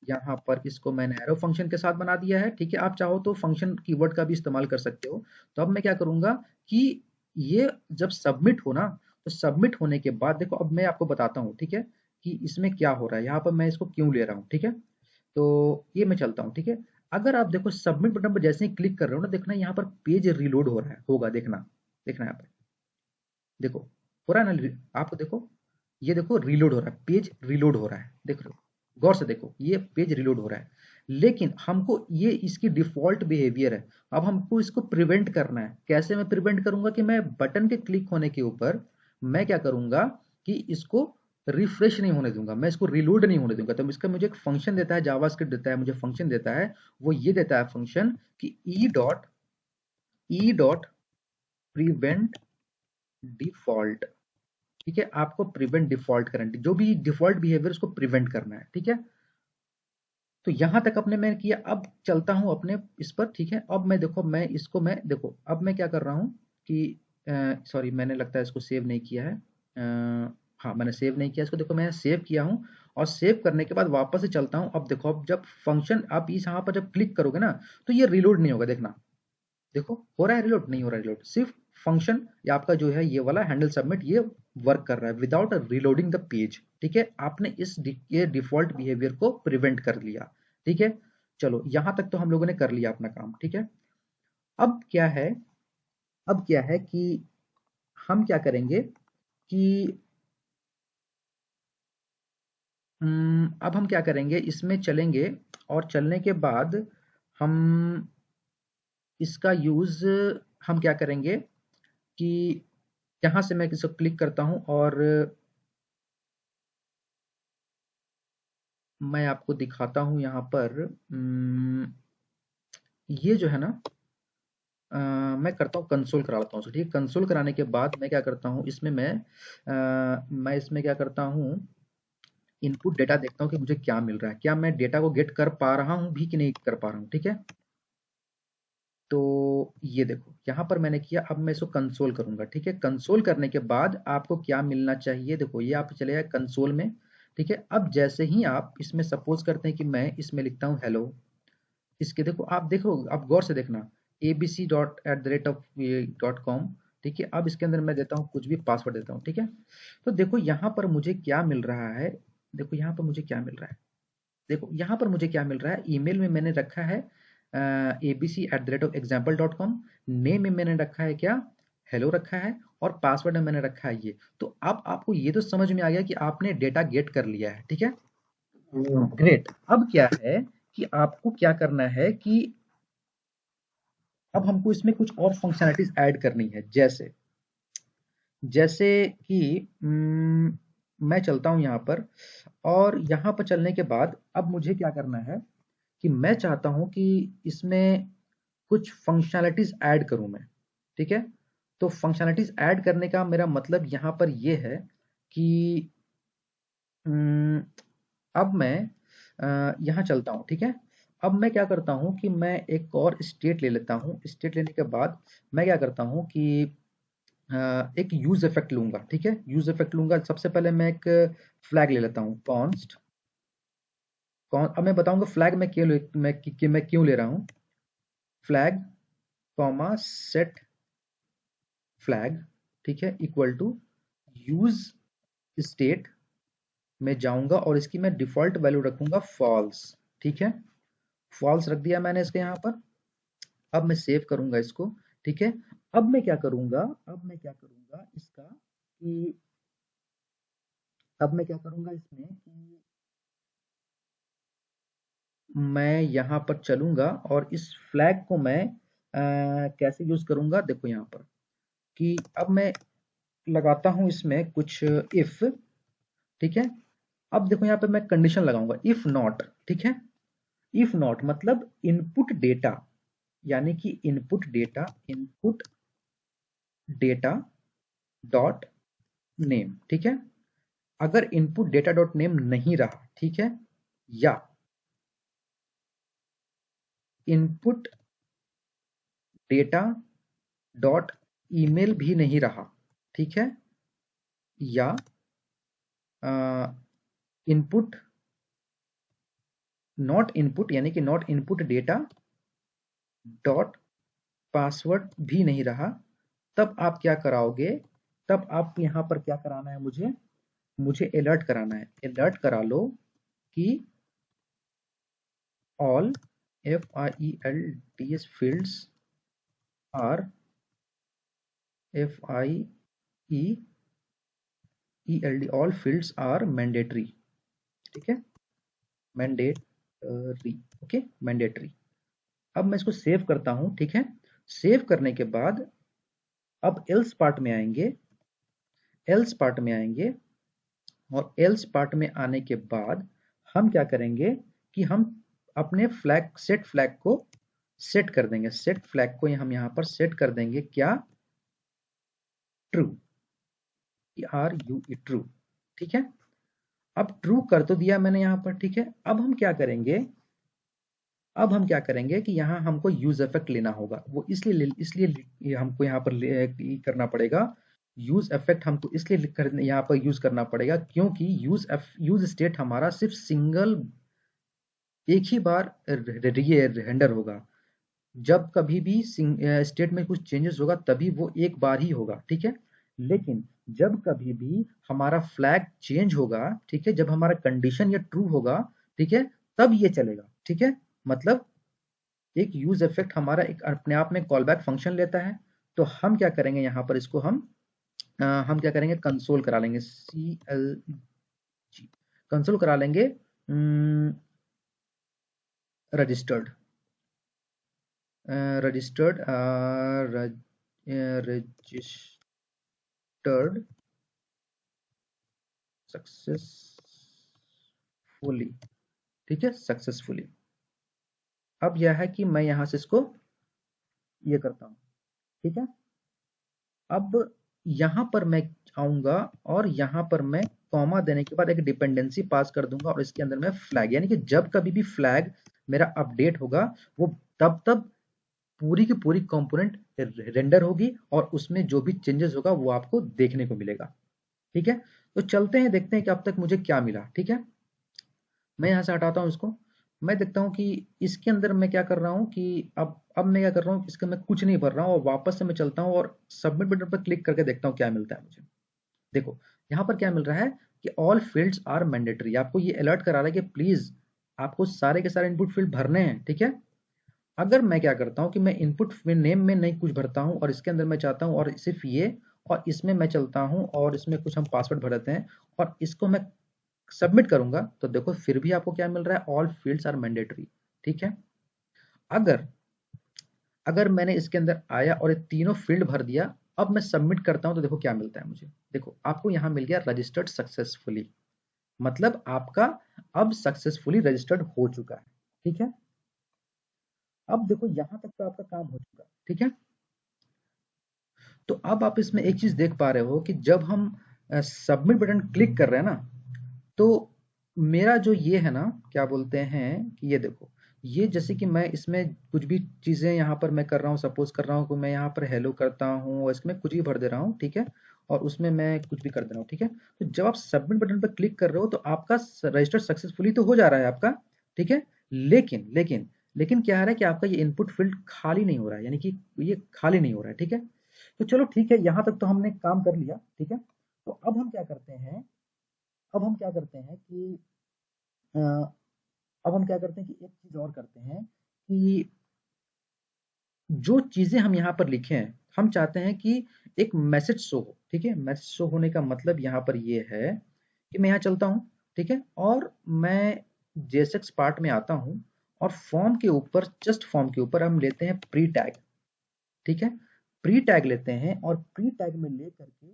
यहाँ पर इसको मैंने एरो फंक्शन के साथ बना दिया है, ठीक है। आप चाहो तो फंक्शन कीवर्ड का भी इस्तेमाल कर सकते हो। तो अब मैं क्या करूंगा कि ये जब सबमिट हो ना, तो सबमिट होने के बाद देखो अब मैं आपको बताता हूँ, ठीक है, कि इसमें क्या हो रहा है, यहाँ पर मैं इसको क्यों ले रहा हूँ, ठीक है। तो ये मैं चलता हूँ, ठीक है। अगर आप देखो सबमिट बटन पर जैसे ही क्लिक कर रहे हो ना, देखना यहाँ पर पेज रिलोड हो रहा है, होगा, देखना, देखना यहाँ पर, देखो हो रहा है ना, आपको देखो, ये देखो रिलोड हो रहा है, पेज रिलोड हो रहा है, देख रहे हो, गौर से देखो, ये पेज रिलोड हो रहा है। लेकिन हमको ये इसकी डिफॉल्ट बिहेवियर है, अब हमको इसको प्रिवेंट करना है। कैसे मैं प्रिवेंट करूंगा कि मैं बटन के क्लिक होने के ऊपर मैं क्या करूंगा कि इसको रिफ्रेश नहीं होने दूंगा, मैं इसको रिलोड नहीं होने दूंगा। तो इसका मुझे एक फंक्शन देता है, जावास्क्रिप्ट देता है, मुझे फंक्शन देता है, वो ये देता है फंक्शन कि ई डॉट प्रिवेंट डिफॉल्ट। ठीक है, आपको प्रिवेंट डिफॉल्ट करंट, जो भी डिफॉल्ट बिहेवियर उसको प्रिवेंट करना है। ठीक है, तो यहां तक अपने मैं किया, अब चलता हूं अपने इस पर। ठीक है, अब मैं देखो, मैं इसको मैं देखो, अब मैं क्या कर रहा हूं कि सॉरी, मैंने लगता है इसको सेव नहीं किया है। हाँ, मैंने सेव नहीं किया इसको, देखो मैं सेव किया हूं, और सेव करने के बाद वापस से चलता हूं। अब देखो, अब जब फंक्शन आप इस यहाँ पर जब क्लिक करोगे ना, तो ये रिलोड नहीं होगा, देखना, देखो हो रहा है रिलोड, नहीं हो रहा है रिलोड, सिर्फ फंक्शन या आपका जो है ये वाला हैंडल सबमिट ये वर्क कर रहा है विदाउट रिलोडिंग द पेज। ठीक है, आपने ये डिफॉल्ट बिहेवियर को प्रिवेंट कर लिया। ठीक है, चलो यहां तक तो हम लोगों ने कर लिया अपना काम। ठीक है, अब क्या है, अब क्या है कि हम क्या करेंगे कि अब हम क्या करेंगे, इसमें चलेंगे, और चलने के बाद हम इसका यूज हम क्या करेंगे कि यहाँ से मैं इसको क्लिक करता हूँ, और मैं आपको दिखाता हूँ यहाँ पर। ये जो है ना, मैं करता हूँ कंसोल करा लेता हूँ, ठीक है। कंसोल कराने के बाद मैं क्या करता हूँ, इसमें मैं इसमें क्या करता हूँ, इनपुट डेटा देखता हूँ कि मुझे क्या मिल रहा है, क्या मैं डेटा को गेट कर पा रहा हूँ भी कि नहीं कर पा रहा हूँ। ठीक है, तो ये देखो यहाँ पर मैंने किया, अब मैं इसको कंसोल करूंगा। ठीक है, कंसोल करने के बाद आपको क्या मिलना चाहिए, देखो ये आप चले जाए कंसोल में। ठीक है, अब जैसे ही आप इसमें सपोज करते हैं कि मैं इसमें लिखता हूँ हेलो, इसके देखो, आप देखो, आप गौर से देखना, abc.@.com। ठीक है, अब इसके अंदर मैं देता हूँ कुछ भी पासवर्ड देता हूँ। ठीक है, तो देखो यहाँ पर मुझे क्या मिल रहा है, देखो यहाँ पर मुझे क्या मिल रहा है, देखो यहाँ पर मुझे क्या मिल रहा है, ईमेल में मैंने रखा है abc@example.com, नेम में मैंने रखा है क्या, हेलो रखा है, और पासवर्ड में मैंने रखा है ये। तो अब आपको ये तो समझ में आ गया कि आपने डेटा गेट कर लिया है। ठीक है, ग्रेट। अब क्या है कि आपको क्या करना है कि अब हमको इसमें कुछ और फंक्शनैलिटीज ऐड करनी है, जैसे जैसे कि मैं चलता हूं यहाँ पर, और यहाँ पर चलने के बाद अब मुझे क्या करना है कि मैं चाहता हूं कि इसमें कुछ फंक्शनैलिटीज ऐड करूं मैं। ठीक है, तो फंक्शनैलिटीज ऐड करने का मेरा मतलब यहाँ पर ये है कि अम, अब मैं यहाँ चलता हूँ। ठीक है, अब मैं क्या करता हूँ कि मैं एक और स्टेट ले लेता हूँ। स्टेट लेने के बाद मैं क्या करता हूँ कि एक यूज इफेक्ट लूंगा। ठीक है, यूज इफेक्ट लूंगा, सबसे पहले मैं एक फ्लैग ले लेता हूँ, कॉन्स्ट कौन, अब मैं बताऊंगा फ्लैग मैं क्यों मैं क्यों ले रहा हूँ। फ्लैग कॉमा सेट फ्लैग, ठीक है, इक्वल टू यूज स्टेट में जाऊंगा, और इसकी मैं डिफॉल्ट वैल्यू रखूंगा फॉल्स। ठीक है, फॉल्स रख दिया मैंने इसके यहाँ पर। अब मैं सेव करूंगा इसको। ठीक है, अब मैं क्या करूंगा, अब मैं क्या करूंगा इसका कि अब मैं क्या करूंगा इसमें कि मैं यहाँ पर चलूंगा, और इस फ्लैग को मैं कैसे यूज करूंगा, देखो यहाँ पर कि अब मैं लगाता हूं इसमें कुछ इफ। ठीक है, अब देखो यहाँ पे मैं कंडीशन लगाऊंगा, इफ नॉट। ठीक है, इफ नॉट मतलब इनपुट डेटा, यानी कि इनपुट डेटा डॉट नेम। ठीक है, अगर इनपुट डेटा डॉट नेम नहीं रहा, ठीक है, या इनपुट डेटा डॉट ईमेल भी नहीं रहा, ठीक है, या इनपुट नॉट इनपुट, यानी कि not input data dot password भी नहीं रहा, तब आप क्या कराओगे, तब आप यहाँ पर क्या कराना है, मुझे मुझे अलर्ट कराना है। अलर्ट करा लो कि all FIELDS fields are FIELD all fields are mandatory, ठीक है, मैंडेटरी, ओके, मैंडेटरी। अब मैं इसको सेव करता हूं, ठीक है। सेव करने के बाद अब एल्स पार्ट में आएंगे, एल्स पार्ट में आएंगे और एल्स पार्ट में आने के बाद हम क्या करेंगे कि हम अपने फ्लैग सेट फ्लैग को सेट कर देंगे, सेट फ्लैग को हम यहाँ पर सेट कर देंगे क्या, ट्रू, ट्रू, ठीक है। अब ट्रू कर तो दिया मैंने यहाँ पर, ठीक है। अब हम क्या करेंगे, अब हम क्या करेंगे कि यहाँ हमको यूज इफेक्ट लेना होगा, वो इसलिए हमको यहाँ पर करना पड़ेगा, यूज इफेक्ट हमको इसलिए यहाँ पर यूज करना पड़ेगा क्योंकि यूज स्टेट हमारा सिर्फ सिंगल एक ही बार रेंडर होगा। जब कभी भी स्टेट में कुछ चेंजेस होगा तभी वो एक बार ही होगा, ठीक है। लेकिन जब कभी भी हमारा फ्लैग चेंज होगा, ठीक है, जब हमारा कंडीशन या ट्रू होगा, ठीक है, तब ये चलेगा, ठीक है। मतलब एक यूज इफेक्ट हमारा एक अपने आप में कॉल बैक फंक्शन लेता है। तो हम क्या करेंगे यहाँ पर इसको हम क्या करेंगे, कंसोल करा लेंगे, CLG कंसोल करा लेंगे रजिस्टर्ड रजिस्टर्ड सक्सेसफुली, ठीक है, सक्सेसफुली। अब यह है कि मैं यहां से इसको ये करता हूं, ठीक है। अब यहां पर मैं आऊंगा और यहां पर मैं कॉमा देने के बाद एक डिपेंडेंसी पास कर दूंगा और इसके अंदर मैं फ्लैग, यानी कि जब कभी भी फ्लैग मेरा अपडेट होगा वो तब पूरी की पूरी कंपोनेंट रेंडर होगी और उसमें जो भी चेंजेस होगा वो आपको देखने को मिलेगा, ठीक है। तो चलते हैं, देखते हैं कि अब तक मुझे क्या मिला, ठीक है। मैं यहाँ से हटाता हूँ इसको, मैं देखता हूँ कि इसके अंदर मैं क्या कर रहा हूँ कि अब मैं क्या कर रहा हूँ, इसका मैं कुछ नहीं भर रहा हूँ और वापस से मैं चलता हूँ और सबमिट बटन पर क्लिक करके देखता हूँ क्या मिलता है मुझे। देखो यहाँ पर क्या मिल रहा है कि ऑल फील्ड्स आर मैंडेटरी, आपको ये अलर्ट करा रहा है कि प्लीज आपको सारे के सारे इनपुट फील्ड भरने हैं, ठीक है। अगर मैं क्या करता हूँ कि मैं इनपुट नेम में नहीं कुछ भरता हूँ और इसके अंदर मैं चाहता हूँ और सिर्फ ये, और इसमें मैं चलता हूँ और इसमें कुछ हम पासवर्ड भर देते हैं और इसको मैं सबमिट करूंगा, तो देखो फिर भी आपको क्या मिल रहा है, ऑल फील्ड्स आर मैंडेटरी, ठीक है। अगर अगर मैंने इसके अंदर आया और ये तीनों फील्ड भर दिया, अब मैं सबमिट करता हूं तो देखो क्या मिलता है मुझे। देखो आपको यहां मिल गया रजिस्टर्ड सक्सेसफुली, मतलब आपका अब सक्सेसफुली रजिस्टर्ड हो चुका है, ठीक है। अब देखो यहां तक तो आपका काम हो चुका, ठीक है। तो अब आप इसमें एक चीज देख पा रहे हो कि जब हम सबमिट बटन क्लिक कर रहे हैं ना, तो मेरा जो ये है ना, क्या बोलते हैं कि ये देखो, ये जैसे कि मैं इसमें कुछ भी चीजें यहाँ पर मैं कर रहा हूँ, सपोज कर रहा हूँ कि मैं यहाँ पर हेलो करता हूँ और इसमें कुछ भी भर दे रहा हूँ, ठीक है, और उसमें मैं कुछ भी कर दे रहा हूँ, ठीक है। तो जब आप सबमिट बटन पर क्लिक कर रहे हो तो आपका रजिस्टर सक्सेसफुली तो हो जा रहा है आपका, ठीक है। लेकिन लेकिन लेकिन क्या है कि आपका ये इनपुट फील्ड खाली नहीं हो रहा है, यानी कि ये खाली नहीं हो रहा है, ठीक है। तो चलो ठीक है, यहाँ तक तो हमने काम कर लिया, ठीक है। तो अब हम क्या करते हैं, अब हम क्या करते हैं कि अ, अब हम क्या करते हैं कि एक चीज और करते हैं कि जो चीजें हम यहाँ पर लिखे हैं, हम चाहते हैं कि एक मैसेज शो हो, ठीक है। मैसेज शो होने का मतलब यहाँ पर ये है कि मैं यहाँ चलता हूँ, ठीक है, और मैं JSX पार्ट में आता हूँ और फॉर्म के ऊपर, जस्ट फॉर्म के ऊपर हम लेते हैं प्री टैग, ठीक है। प्री टैग लेते हैं और प्री टैग में ले करके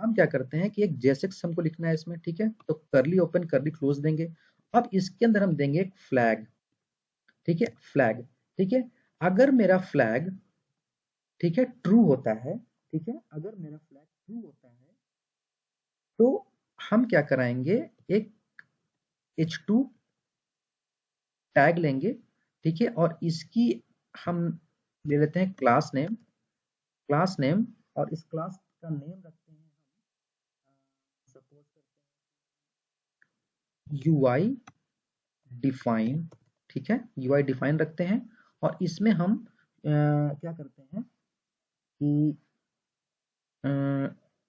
हम क्या करते हैं कि एक JSX हमको लिखना है इसमें, ठीक है। तो करली ओपन करली क्लोज देंगे। अब इसके अंदर हम देंगे एक फ्लैग, ठीक है, फ्लैग, ठीक है। अगर मेरा फ्लैग, ठीक है, ट्रू होता है, ठीक है, अगर मेरा फ्लैग ट्रू होता है तो हम क्या कराएंगे, एक H2 टैग लेंगे, ठीक है, और इसकी हम ले लेते हैं क्लास नेम, क्लास नेम, और इस क्लास का नेम रखते हैं हम, सपोज करते हैं UI डिफाइन, ठीक है, UI डिफाइन रखते हैं और इसमें हम क्या करते हैं कि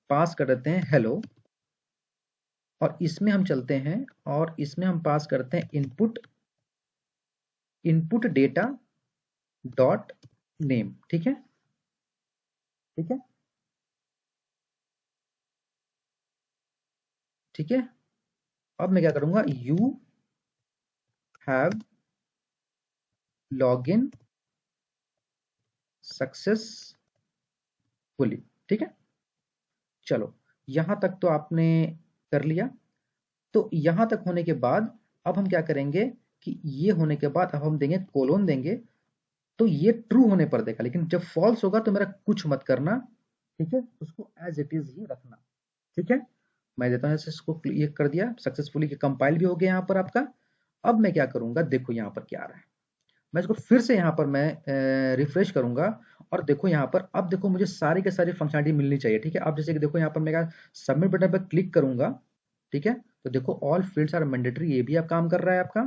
पास कर देते हैं हेलो, और इसमें हम चलते हैं और इसमें हम पास करते हैं input input data dot name. ठीक है, ठीक है, ठीक है। अब मैं क्या करूंगा, you have log in successfully. ठीक है, चलो यहां तक तो आपने कर लिया। तो यहां तक होने के बाद अब हम क्या करेंगे कि ये होने के बाद अब हम देंगे कोलोन देंगे, तो ये ट्रू होने पर देगा, लेकिन जब फॉल्स होगा तो मेरा कुछ मत करना। ठीक है, उसको एज इट इज ही रखना। ठीक है, मैं देता हूं, इसको ये कर दिया सक्सेसफुली, कंपाइल भी हो गया यहाँ पर आपका। अब मैं क्या करूंगा, देखो यहाँ पर क्या आ रहा है। मैं इसको फिर से यहाँ पर मैं रिफ्रेश करूंगा, और देखो यहाँ पर, अब देखो मुझे सारी के सारी फंक्शनलिटी मिलनी चाहिए। ठीक है, अब जैसे कि देखो यहाँ पर मैं सबमिट बटन पर क्लिक करूंगा। ठीक है, तो देखो ऑल फील्ड्स आर मैंडेटरी, ये भी आप काम कर रहा है आपका।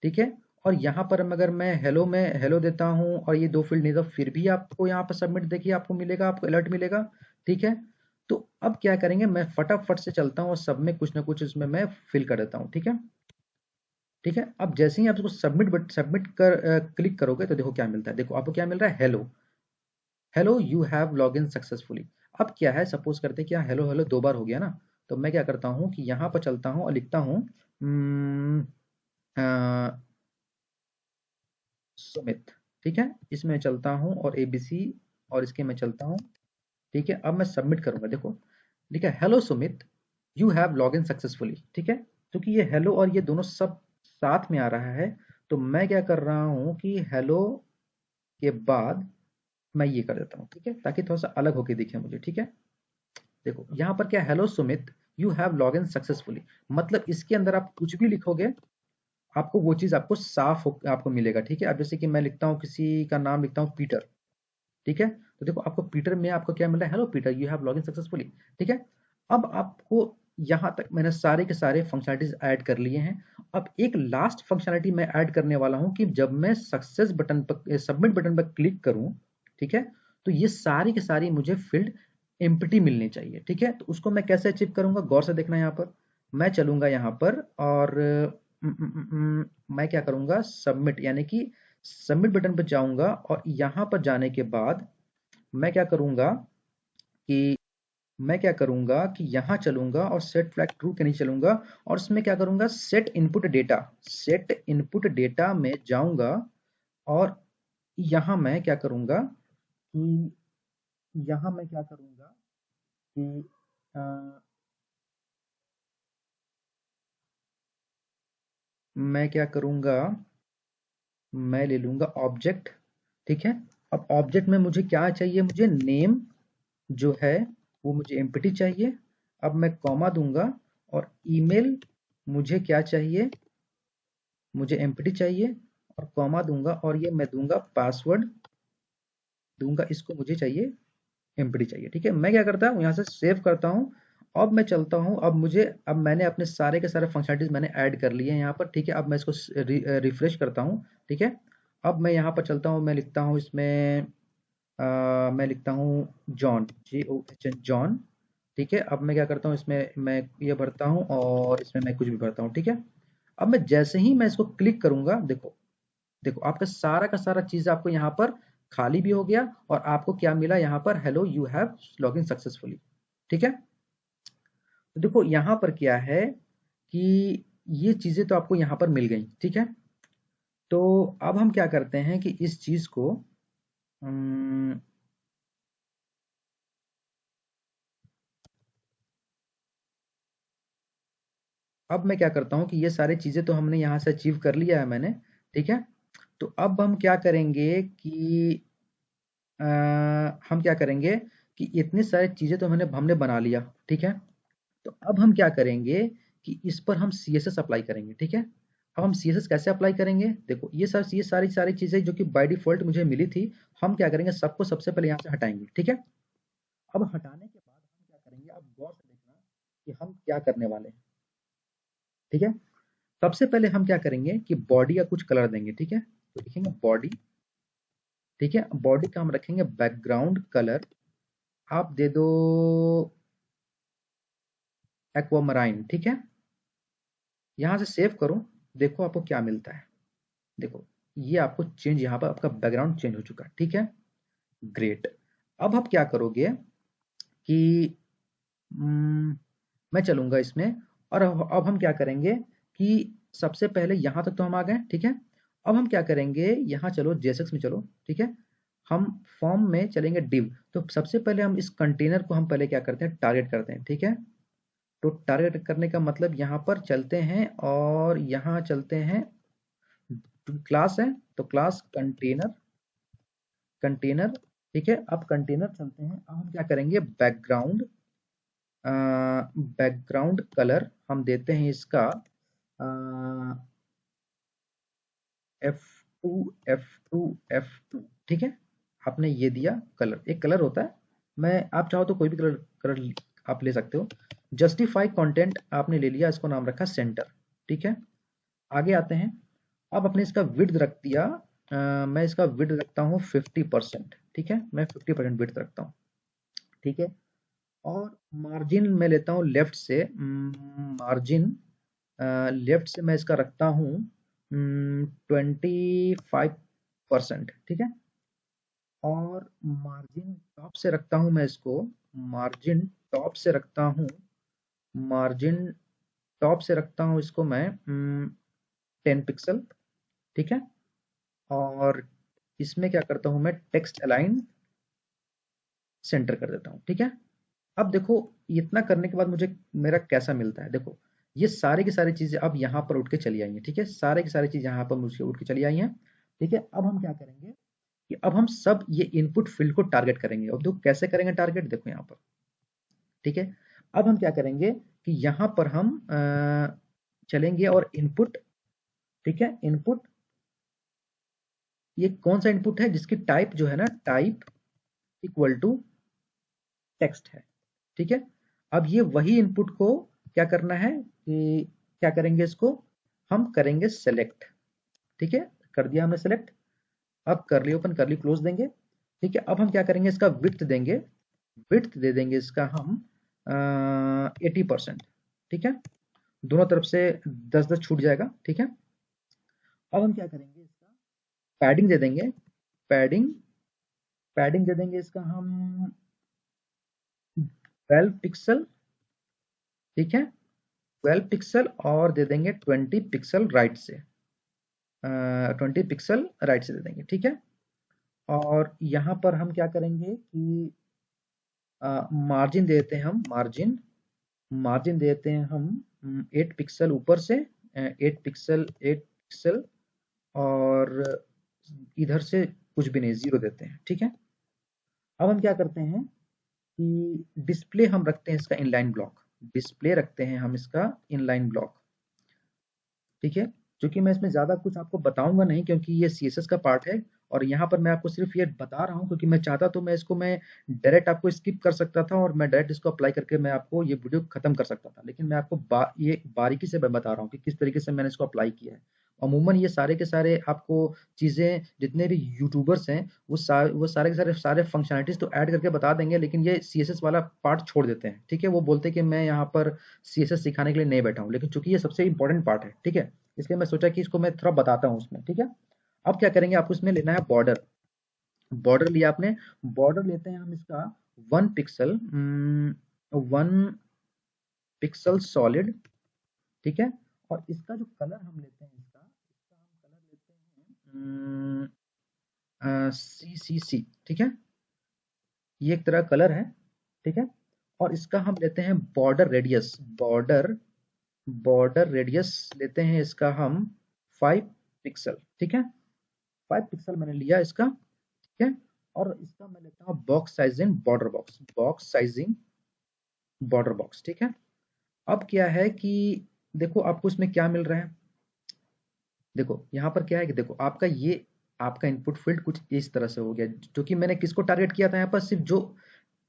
ठीक है, और यहाँ पर अगर मैं हेलो में हेलो देता हूँ और ये दो फील्ड नहीं, तो फिर भी आपको यहाँ पर सबमिट देखिए आपको मिलेगा, आपको अलर्ट मिलेगा। ठीक है, तो अब क्या करेंगे, मैं फटाफट से चलता हूँ और सब में कुछ ना कुछ इसमें मैं फिल कर देता हूँ। ठीक है, ठीक है। अब जैसे ही आप इसको सबमिट कर क्लिक करोगे तो देखो क्या मिलता है, देखो आपको क्या मिल रहा है, hello, hello you have log in successfully. अब क्या है, सपोज करते हैं कि हेलो हेलो दो बार हो गया ना, तो मैं क्या करता हूँ कि यहाँ पर चलता हूँ और लिखता हूँ सुमित। ठीक है, इसमें चलता हूँ और एबीसी, और इसके मैं चलता हूँ। ठीक है, अब मैं सबमिट करूंगा, देखो ठीक है, hello Sumit you have log in successfully. ठीक है, क्योंकि ये हेलो और ये दोनों सब साथ में आ रहा है, तो मैं क्या कर रहा हूँ कि हेलो के बाद मैं ये कर देता हूँ। ठीक है, ताकि थोड़ा सा अलग होके दिखे मुझे। ठीक है, देखो यहाँ पर क्या, hello Sumit you have log in successfully, मतलब इसके अंदर आप कुछ भी लिखोगे आपको वो चीज आपको साफ आपको मिलेगा। ठीक है, अब जैसे कि मैं लिखता हूँ, किसी का नाम लिखता हूँ पीटर। ठीक है, तो देखो आपको पीटर में आपको क्या मिल रहा है, hello Peter you have login successfully. ठीक है, अब आपको यहाँ तक मैंने सारे के सारे फंक्शनलिटीज ऐड कर लिए हैं। अब एक लास्ट फंक्शनलिटी मैं ऐड करने वाला हूँ कि जब मैं सक्सेस बटन पर सबमिट बटन पर क्लिक करूँ, ठीक है, तो ये सारी की सारी मुझे फील्ड एम्प्टी मिलनी चाहिए। ठीक है, तो उसको मैं कैसे अचीव करूंगा, गौर से देखना। यहाँ पर मैं चलूंगा यहाँ पर और मैं क्या करूंगा, सबमिट यानी कि सबमिट बटन पर जाऊंगा, और यहाँ पर जाने के बाद मैं क्या करूंगा कि यहाँ चलूंगा और सेट फ्लैग ट्रू के नीचे चलूंगा, और इसमें क्या करूंगा, सेट इनपुट डेटा में जाऊंगा, और यहाँ मैं क्या करूंगा कि यहाँ मैं क्या करूंगा कि मैं क्या करूंगा, मैं ले लूंगा ऑब्जेक्ट। ठीक है, अब ऑब्जेक्ट में मुझे क्या चाहिए, मुझे नेम जो है वो मुझे एम्प्टी चाहिए। अब मैं कॉमा दूंगा, और ईमेल मुझे क्या चाहिए, मुझे एम्प्टी चाहिए, और कॉमा दूंगा, और ये मैं दूंगा पासवर्ड दूंगा, इसको मुझे चाहिए एम्प्टी चाहिए। ठीक है, मैं क्या करता हूँ, यहाँ से सेव करता हूँ। अब मैं चलता हूँ, अब मैंने अपने सारे के सारे फंक्शनलिटीज मैंने ऐड कर लिए हैं यहाँ पर। ठीक है, अब मैं इसको रिफ्रेश करता हूँ। ठीक है, अब मैं यहाँ पर चलता हूँ, मैं लिखता हूँ इसमें मैं लिखता हूँ जॉन, JOHN जॉन। ठीक है, अब मैं क्या करता हूँ, इसमें मैं ये भरता हूँ और इसमें मैं कुछ भी भरता हूँ। ठीक है, अब मैं जैसे ही मैं इसको क्लिक करूंगा, देखो देखो आपका सारा का सारा चीज आपको यहाँ पर खाली भी हो गया, और आपको क्या मिला यहाँ पर, hello you have login successfully. ठीक है, तो देखो यहाँ पर क्या है कि ये चीजें तो आपको यहाँ पर मिल गई। ठीक है, तो अब हम क्या करते हैं कि इस चीज को अब मैं क्या करता हूँ कि ये सारी चीज़ें तो हमने यहाँ से अचीव कर लिया है मैंने। ठीक है, तो अब हम क्या करेंगे कि अ, हम क्या करेंगे कि इतनी सारी चीज़ें तो हमने बना लिया। ठीक है, तो अब हम क्या करेंगे कि इस पर हम CSS अप्लाई करेंगे। ठीक है, अब हम CSS कैसे अप्लाई करेंगे, देखो ये सारी सारी चीज़ें जो कि बाय डिफ़ॉल्ट मुझे मिली थी, हम क्या करेंगे, सबको सबसे पहले यहाँ से हटाएँगे। ठीक है, अब हटाने के बाद हम क्या करेंगे, अब गौर से देखना कि हम क्या करने वाले हैं। ठीक है, सबसे पहले हम क्या करेंगे कि बॉडी का कुछ कलर देंगे। ठीक है, तो लिखेंगे बॉडी। ठीक है, बॉडी का हम रखेंगे बैकग्राउंड कलर, आप दे दो एक्वामराइन। ठीक है, यहां से सेव करो, देखो आपको क्या मिलता है। देखो ये आपको चेंज, यहाँ पर आपका बैकग्राउंड चेंज हो चुका है, ठीक है। ग्रेट। अब आप क्या करोगे कि मैं चलूंगा इसमें, और अब हम क्या करेंगे कि सबसे पहले यहाँ तक तो हम आ गए, ठीक है। अब हम क्या करेंगे, यहाँ चलो JSX में चलो, ठीक है। हम फॉर्म में चलेंगे डिव, तो सबसे पहले हम इस कंटेनर को हम पहले क्या करते हैं, टारगेट करते हैं, ठीक है। तो टारगेट करने का मतलब यहाँ पर चलते हैं और यहाँ चलते हैं, क्लास है तो क्लास कंटेनर, कंटेनर, ठीक है। अब कंटेनर चलते हैं, अब हम क्या करेंगे, बैकग्राउंड, बैकग्राउंड कलर हम देते हैं इसका F2 F2 F2, ठीक है। आपने ये दिया कलर, एक कलर होता है, मैं आप चाहो तो कोई भी कलर कलर आप ले सकते हो। जस्टिफाई कंटेंट आपने ले लिया, इसको नाम रखा सेंटर, ठीक है। आगे आते हैं, अब अपने इसका विड्थ रख दिया, मैं इसका विड्थ रखता हूँ 50%, ठीक है। मैं 50% विड्थ रखता हूँ, ठीक है। और मार्जिन मैं लेता हूँ लेफ्ट से, मार्जिन लेफ्ट से मैं इसका रखता हूँ 25%, ठीक है। और मार्जिन टॉप से रखता हूँ मैं इसको, मार्जिन टॉप से रखता हूँ, मार्जिन टॉप से रखता हूँ इसको मैं 10 पिक्सल, ठीक है। और इसमें क्या करता हूँ मैं, टेक्स्ट अलाइन सेंटर कर देता हूँ, ठीक है। अब देखो इतना करने के बाद मुझे मेरा कैसा मिलता है, देखो ये सारी की सारी चीजें अब यहाँ पर उठ के चली आई हैं, ठीक है। सारे की सारी चीज यहाँ पर मुझे उठ के चली आई हैं, ठीक है। अब हम क्या करेंगे कि अब हम सब ये इनपुट फील्ड को टारगेट करेंगे। अब देखो कैसे करेंगे टारगेट, देखो यहाँ पर, ठीक है। अब हम क्या करेंगे कि यहाँ पर हम चलेंगे और इनपुट, ठीक है, इनपुट, ये कौन सा इनपुट है जिसकी टाइप जो है ना, टाइप इक्वल टू टेक्स्ट है, ठीक है। अब ये वही इनपुट को क्या करना है कि क्या करेंगे, इसको हम करेंगे सेलेक्ट, ठीक है। कर दिया हमने सेलेक्ट। अब करली ओपन करली क्लोज देंगे, ठीक है। अब हम क्या करेंगे, इसका विड्थ देंगे, विड्थ दे देंगे इसका हम 80%, ठीक है। दोनों तरफ से 10-10 छूट जाएगा, ठीक है। अब हम क्या करेंगे, इसका पैडिंग दे देंगे, पैडिंग, पैडिंग दे देंगे इसका हम 12 पिक्सल, ठीक है। 12 पिक्सल और दे देंगे 20 पिक्सल राइट से, 20 पिक्सल राइट से दे देंगे, ठीक है। और यहाँ पर हम क्या करेंगे कि मार्जिन देते हैं हम, मार्जिन, मार्जिन देते हैं हम 8 पिक्सल ऊपर से, 8 पिक्सल, 8 पिक्सल, और इधर से कुछ भी नहीं, 0 देते हैं, ठीक है। अब हम क्या करते हैं कि डिस्प्ले हम रखते हैं इसका इनलाइन ब्लॉक, डिस्प्ले रखते हैं हम इसका इनलाइन ब्लॉक, ठीक है। क्योंकि मैं इसमें ज़्यादा कुछ आपको बताऊंगा नहीं, क्योंकि ये CSS का पार्ट है, और यहाँ पर मैं आपको सिर्फ ये बता रहा हूँ क्योंकि मैं चाहता तो मैं इसको मैं डायरेक्ट आपको स्किप कर सकता था और मैं डायरेक्ट इसको अप्लाई करके मैं आपको ये वीडियो खत्म कर सकता था, लेकिन मैं आपको ये बारीकी से मैं बता रहा हूँ कि किस तरीके से मैंने इसको अप्लाई किया है। अमूमन ये सारे के सारे आपको चीज़ें, जितने भी यूट्यूबर्स हैं वो सारे के सारे फंक्शनलिटीज तो ऐड करके बता देंगे, लेकिन ये CSS वाला पार्ट छोड़ देते हैं, ठीक है। वो बोलते हैं कि मैं यहाँ पर CSS सिखाने के लिए नहीं बैठा हूँ, लेकिन चूंकि ये सबसे इंपॉर्टेंट पार्ट है, ठीक है, इसलिए मैं सोचा कि इसको मैं थोड़ा बताता हूँ उसमें, ठीक है। अब क्या करेंगे, आपको इसमें लेना है बॉर्डर, बॉर्डर लिया आपने, बॉर्डर लेते हैं हम इसका 1 पिक्सल, 1 पिक्सल सॉलिड, ठीक है। और इसका जो कलर हम लेते हैं, इसका हम कलर लेते हैं CCC, ठीक है। ये एक तरह कलर है, ठीक है। और इसका हम लेते हैं border radius, border, border radius लेते हैं इसका हम 5 पिक्सल, ठीक है। 5 पिक्सल मैंने लिया इसका, ठीक है। और इसका मैं लेता हूँ box sizing border box, box sizing border box, ठीक है। अब क्या है कि देखो आपको इसमें क्या मिल रहा है, देखो यहाँ पर क्या है कि देखो आपका ये आपका इनपुट फील्ड कुछ इस तरह से हो गया, जो कि मैंने किसको टारगेट किया था, यहाँ पर सिर्फ जो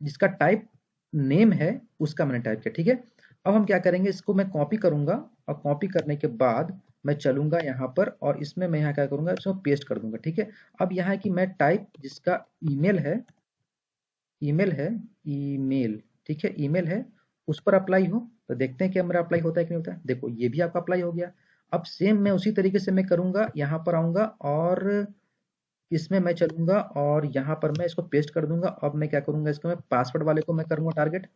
जिसका टाइप नेम है उसका मैंने टाइप किया, ठीक है। अब हम क्या करेंगे, इसको मैं कॉपी करूंगा, और कॉपी करने के बाद मैं चलूंगा यहाँ पर और इसमें मैं यहाँ क्या करूंगा, इसको पेस्ट कर दूंगा, ठीक है। अब यहाँ है कि मैं टाइप जिसका ईमेल है, ईमेल है, ईमेल, ठीक है, ईमेल है, उस पर अप्लाई हो, तो देखते हैं कि मेरा अप्लाई होता है कि नहीं होता है। देखो ये भी आपका अप्लाई हो गया। अब सेम मैं उसी तरीके से मैं करूंगा, यहाँ पर आऊंगा और इसमें मैं चलूंगा और यहाँ पर मैं इसको पेस्ट कर दूंगा। अब मैं क्या करूंगा, इसको मैं पासवर्ड वाले को मैं करूंगा टारगेट,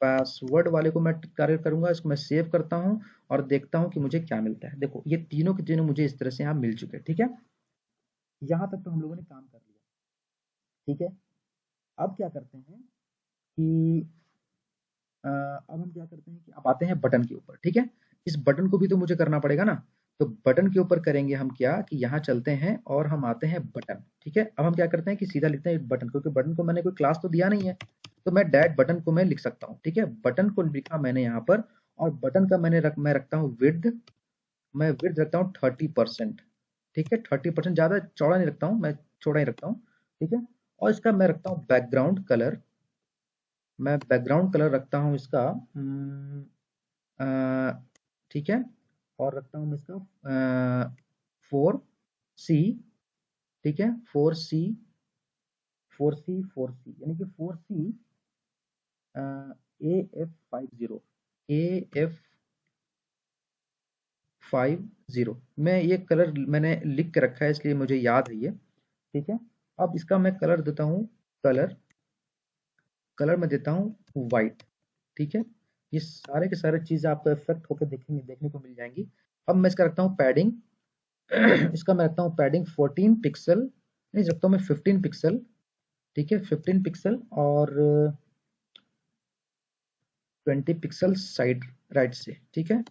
पासवर्ड वाले को मैं टारगेट करूंगा, इसको मैं सेव करता हूँ और देखता हूँ कि मुझे क्या मिलता है। देखो ये तीनों के तीनों मुझे इस तरह से यहाँ मिल चुके हैं, ठीक है। यहाँ तक तो हम लोगों ने काम कर लिया, ठीक है। अब क्या करते हैं कि अब हम क्या करते हैं कि अब आते हैं बटन के ऊपर, ठीक है। इस बटन को भी तो मुझे करना पड़ेगा ना, तो बटन के ऊपर करेंगे हम क्या कि यहाँ चलते हैं और हम आते हैं बटन, ठीक है। अब हम क्या करते हैं कि सीधा लिखते हैं बटन, क्योंकि बटन को मैंने कोई क्लास तो दिया नहीं है, तो मैं डायरेक्ट बटन को मैं लिख सकता हूँ, ठीक है। बटन को लिखा मैंने यहाँ पर, और बटन का मैं रखता हूँ विड्थ, मैं विड्थ रखता हूँ 30%, ठीक है। 30% ज़्यादा चौड़ा नहीं रखता हूँ, मैं छोटा ही रखता हूँ, ठीक है। और इसका मैं रखता हूँ बैकग्राउंड कलर, मैं बैकग्राउंड कलर रखता हूँ इसका ठीक है। और रखता हूँ मैं इसका 4C, ठीक है। 4C 4C 4C यानी कि 4C AF50 AF50, मैं ये कलर मैंने लिख के रखा है इसलिए मुझे याद है ये, ठीक है। अब इसका मैं कलर देता हूँ, कलर कलर में देता हूँ वाइट, ठीक है। ये सारे के सारे चीज़ आपको इफेक्ट होकर देखेंगे, देखने को मिल जाएंगी। अब मैं इसका रखता हूँ पैडिंग इसका मैं रखता हूँ पैडिंग 14 पिक्सल, नहीं रखता हूँ मैं 15 पिक्सल, ठीक है। 15 पिक्सल और 20 पिक्सल साइड राइट से, ठीक है।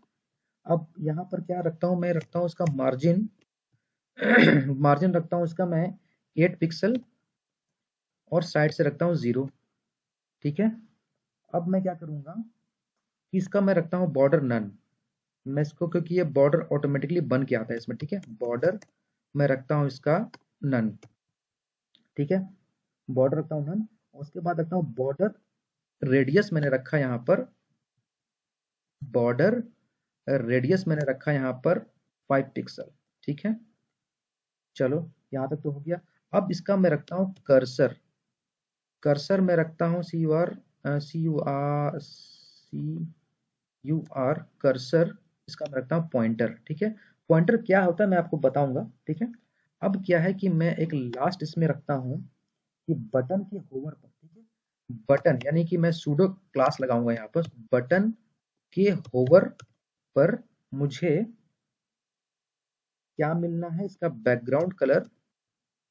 अब यहाँ पर क्या रखता हूँ, मैं रखता हूँ इसका मार्जिन मार्जिन रखता हूँ इसका मैं 8 पिक्सल और साइड से रखता हूँ 0, ठीक है। अब मैं क्या करूँगा कि इसका मैं रखता हूँ बॉर्डर नन, मैं इसको, क्योंकि ये बॉर्डर ऑटोमेटिकली बन के आता है इसमें, ठीक है। बॉर्डर मैं रखता हूँ इसका नन, ठीक है। बॉर्डर रखता हूँ नन, उसके बाद रखता हूँ बॉर्डर रेडियस, मैंने रखा यहाँ पर बॉर्डर रेडियस मैंने रखा यहाँ पर 5 पिक्सल, ठीक है। चलो यहाँ तक तो हो गया। अब इसका मैं रखता हूँ कर्सर, कर्सर मैं रखता हूँ CUR कर्सर, इसका मैं रखता हूँ पॉइंटर, ठीक है। पॉइंटर क्या होता है मैं आपको बताऊंगा, ठीक है। अब क्या है कि मैं एक लास्ट इसमें रखता हूँ कि बटन के होवर पर, ठीक है। बटन यानी कि मैं सूडो क्लास लगाऊंगा यहाँ पर, बटन के होवर पर मुझे क्या मिलना है, इसका बैकग्राउंड कलर,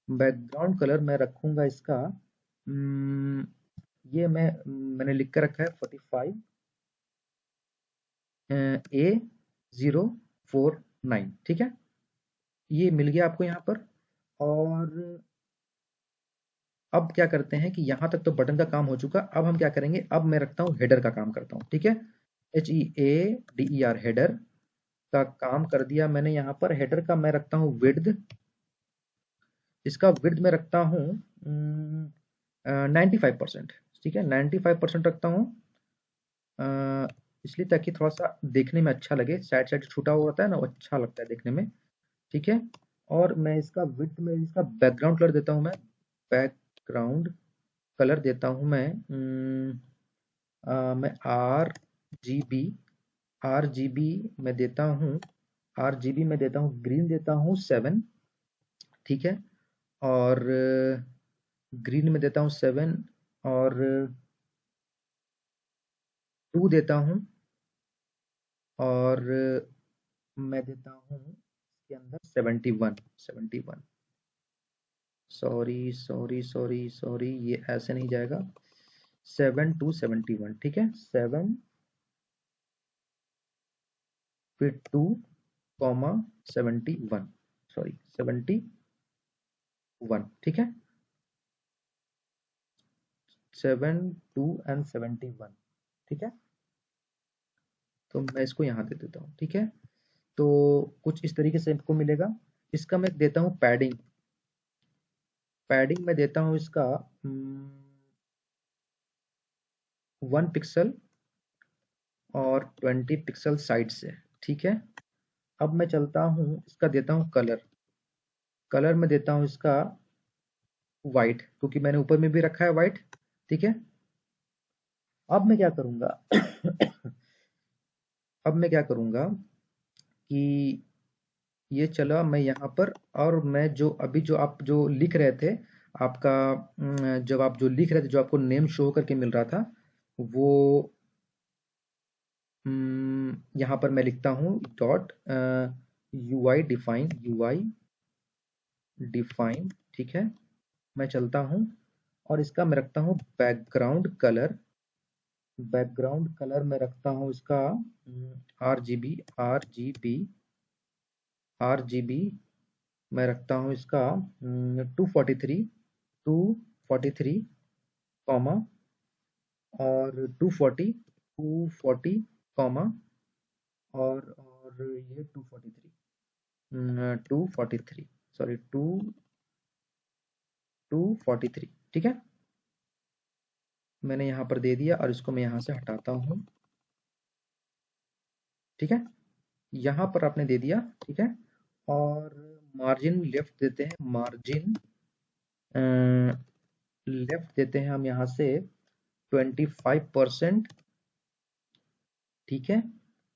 बैकग्राउंड कलर मैं रखूंगा इसका ये मैंने लिख कर रखा है 45 A049, ठीक है। ये मिल गया आपको यहाँ पर। और अब क्या करते हैं कि यहाँ तक तो बटन का काम हो चुका, अब हम क्या करेंगे, अब मैं रखता हूँ हेडर का काम करता हूँ, ठीक है। HEADER हेडर का काम कर दिया मैंने। यहाँ पर हेडर का मैं रखता हूँ विड्थ, इसका विड्थ में रखता हूँ 95%, ठीक है। 95% रखता हूँ इसलिए ताकि थोड़ा सा देखने में अच्छा लगे, साइड साइड छूटा हुआ होता है ना, वो अच्छा लगता है देखने में, ठीक है। और मैं इसका विड्थ में इसका बैकग्राउंड कलर देता हूँ मैं, बैकग्राउंड कलर देता हूँ मैं RGB में देता हूँ, RGB में देता हूँ ग्रीन देता हूँ 7, ठीक है। और ग्रीन में देता हूँ 7 और 2 देता हूँ, और मैं देता हूँ इसके अंदर 71, सॉरी सॉरी सॉरी सॉरी, ये ऐसे नहीं जाएगा, 7 to 71, ठीक है। 7 फिर 2 कॉमा 71, सॉरी 71, ठीक है। 7 2 एंड 71, ठीक है। तो मैं इसको यहाँ दे देता हूँ, ठीक है। तो कुछ इस तरीके से आपको मिलेगा। इसका मैं देता हूँ पैडिंग, पैडिंग में देता हूँ इसका 1 पिक्सल और 20 पिक्सल साइड से, ठीक है। अब मैं चलता हूँ, इसका देता हूँ कलर, कलर में देता हूँ इसका वाइट, क्योंकि मैंने ऊपर में भी रखा है वाइट, ठीक है। अब मैं क्या करूँगा अब मैं क्या करूँगा कि ये चला मैं यहाँ पर, और मैं जो अभी जो आप जो लिख रहे थे आपका, जब आप जो लिख रहे थे, जो आपको नेम शो करके मिल रहा था, वो यहाँ पर मैं लिखता हूँ डॉट UI डिफाइन, ठीक है। मैं चलता हूँ और इसका मैं रखता हूँ बैकग्राउंड कलर में रखता हूँ इसका RGB मैं रखता हूँ इसका 243 कॉमा, और 240 कॉमा, और ये 243 सॉरी 243, ठीक है। मैंने यहाँ पर दे दिया और इसको मैं यहाँ से हटाता हूँ, ठीक है। यहाँ पर आपने दे दिया, ठीक है। और मार्जिन लेफ्ट देते हैं, मार्जिन लेफ्ट देते हैं हम यहाँ से 25%, ठीक है।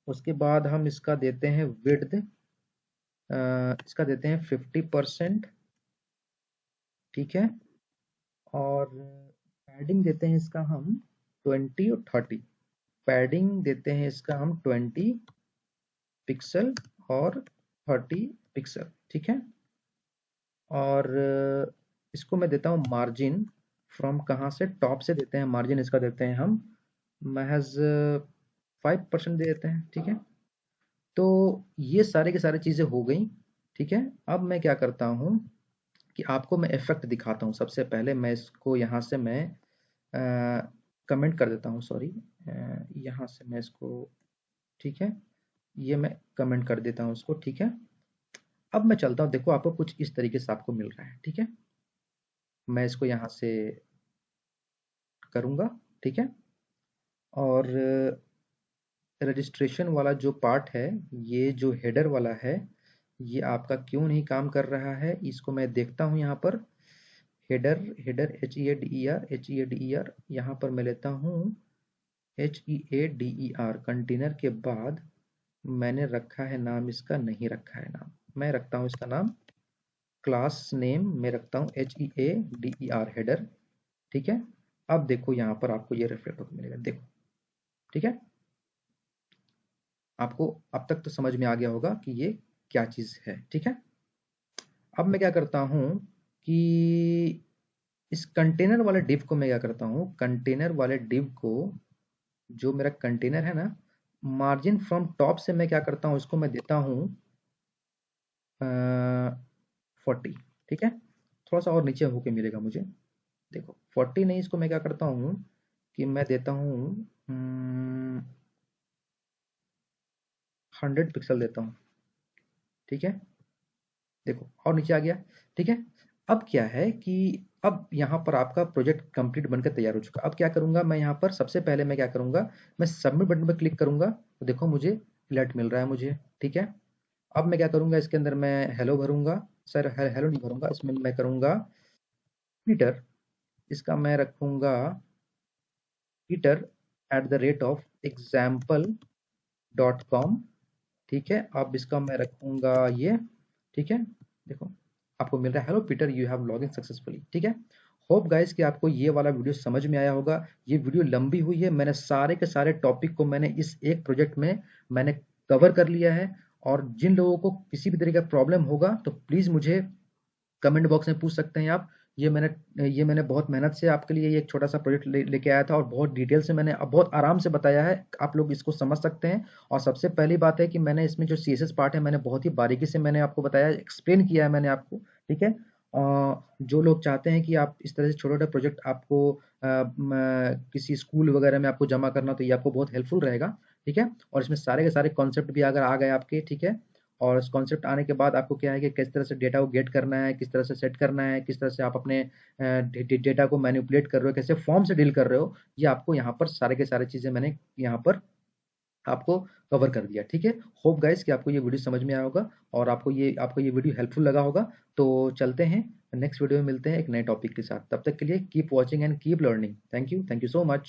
उसके बाद हम इसका देते हैं विड्थ, इसका देते हैं 50%, ठीक है। और पैडिंग देते हैं इसका हम 20 और 30, पैडिंग देते हैं इसका हम 20 पिक्सल और 30 पिक्सल, ठीक है। और इसको मैं देता हूँ मार्जिन फ्रॉम, कहाँ से, टॉप से देते हैं मार्जिन, इसका देते हैं हम महज 5% दे देते हैं, ठीक है। तो ये सारे के सारे चीज़ें हो गई, ठीक है। अब मैं क्या करता हूँ कि आपको मैं इफेक्ट दिखाता हूँ। सबसे पहले मैं इसको यहाँ से मैं कमेंट कर देता हूँ, सॉरी, यहाँ से मैं इसको, ठीक है, ये मैं कमेंट कर देता हूँ उसको, ठीक है। अब मैं चलता हूँ, देखो आपको कुछ इस तरीके से आपको मिल रहा है, ठीक है। मैं इसको यहाँ से करूँगा, ठीक है। और रजिस्ट्रेशन वाला जो पार्ट है, ये जो हेडर वाला है, ये आपका क्यों नहीं काम कर रहा है, इसको मैं देखता हूँ यहाँ पर। हेडर हेडर HEADER यहाँ पर मैं लेता हूँ HEADER, कंटेनर के बाद मैंने रखा है नाम, इसका नहीं रखा है नाम, मैं रखता हूँ इसका नाम क्लास नेम में रखता हूँ HEADER हेडर, ठीक है। अब देखो यहाँ पर आपको ये रिफ्लेक्ट होकर मिलेगा, देखो, ठीक है। आपको अब तक तो समझ में आ गया होगा कि ये क्या चीज़ है, ठीक है। अब मैं क्या करता हूँ कि इस कंटेनर वाले डिव को मैं क्या करता हूँ, कंटेनर वाले डिव को, जो मेरा कंटेनर है ना, मार्जिन फ्रॉम टॉप से मैं क्या करता हूँ, इसको मैं देता हूँ 40, ठीक है। थोड़ा सा और नीचे होके मिलेगा मुझे, देखो 40 नहीं, इसको मैं क्या करता हूँ कि मैं देता हूँ 100 पिक्सल देता हूँ, ठीक है। देखो और नीचे आ गया, ठीक है। अब क्या है कि अब यहाँ पर आपका प्रोजेक्ट कंप्लीट बनकर तैयार हो चुका। अब क्या करूँगा मैं, यहाँ पर सबसे पहले मैं क्या करूँगा, मैं सबमिट बटन पर क्लिक करूँगा, तो देखो मुझे अलर्ट मिल रहा है मुझे, ठीक है। अब मैं क्या करूँगा, इसके अंदर मैं हेलो भरूँगा, सर हेलो नहीं भरूँगा, इसमें मैं करूँगा पीटर, इसका मैं रखूँगा peter@example.com, ठीक है। अब इसका मैं रखूँगा ये, ठीक है। देखो आपको मिल रहा है hello Peter you have login successfully, ठीक है। होप गाइस कि आपको ये वाला वीडियो समझ में आया होगा। ये वीडियो लंबी हुई है, मैंने सारे के सारे टॉपिक को मैंने इस एक प्रोजेक्ट में मैंने कवर कर लिया है। और जिन लोगों को किसी भी तरीके का प्रॉब्लम होगा तो प्लीज़ मुझे कमेंट बॉक्स में पूछ सकते हैं आप। ये मैंने बहुत मेहनत से आपके लिए ये एक छोटा सा प्रोजेक्ट लेके आया था, और बहुत डिटेल से मैंने अब बहुत आराम से बताया है, आप लोग इसको समझ सकते हैं। और सबसे पहली बात है कि मैंने इसमें जो CSS पार्ट है मैंने बहुत ही बारीकी से मैंने आपको बताया, एक्सप्लेन किया है मैंने आपको, ठीक है। जो लोग चाहते हैं कि आप इस तरह से छोटा-छोटा प्रोजेक्ट आपको किसी स्कूल वगैरह में आपको जमा करना, तो ये आपको बहुत हेल्पफुल रहेगा, ठीक है। और इसमें सारे के सारे कॉन्सेप्ट भी अगर आ गए आपके, ठीक है। और इस कॉन्सेप्ट आने के बाद आपको क्या है कि किस तरह से डेटा को गेट करना है, किस तरह से सेट करना है, किस तरह से आप अपने डेटा को मैनिपुलेट कर रहे हो, कैसे फॉर्म से डील कर रहे हो, ये आपको यहाँ पर सारे के सारे चीज़ें मैंने यहाँ पर आपको कवर कर दिया, ठीक है। होप गाइस कि आपको ये वीडियो समझ में आया होगा और आपको ये वीडियो हेल्पफुल लगा होगा। तो चलते हैं, नेक्स्ट वीडियो में मिलते हैं एक नए टॉपिक के साथ। तब तक के लिए keep watching and keep learning. Thank you so much.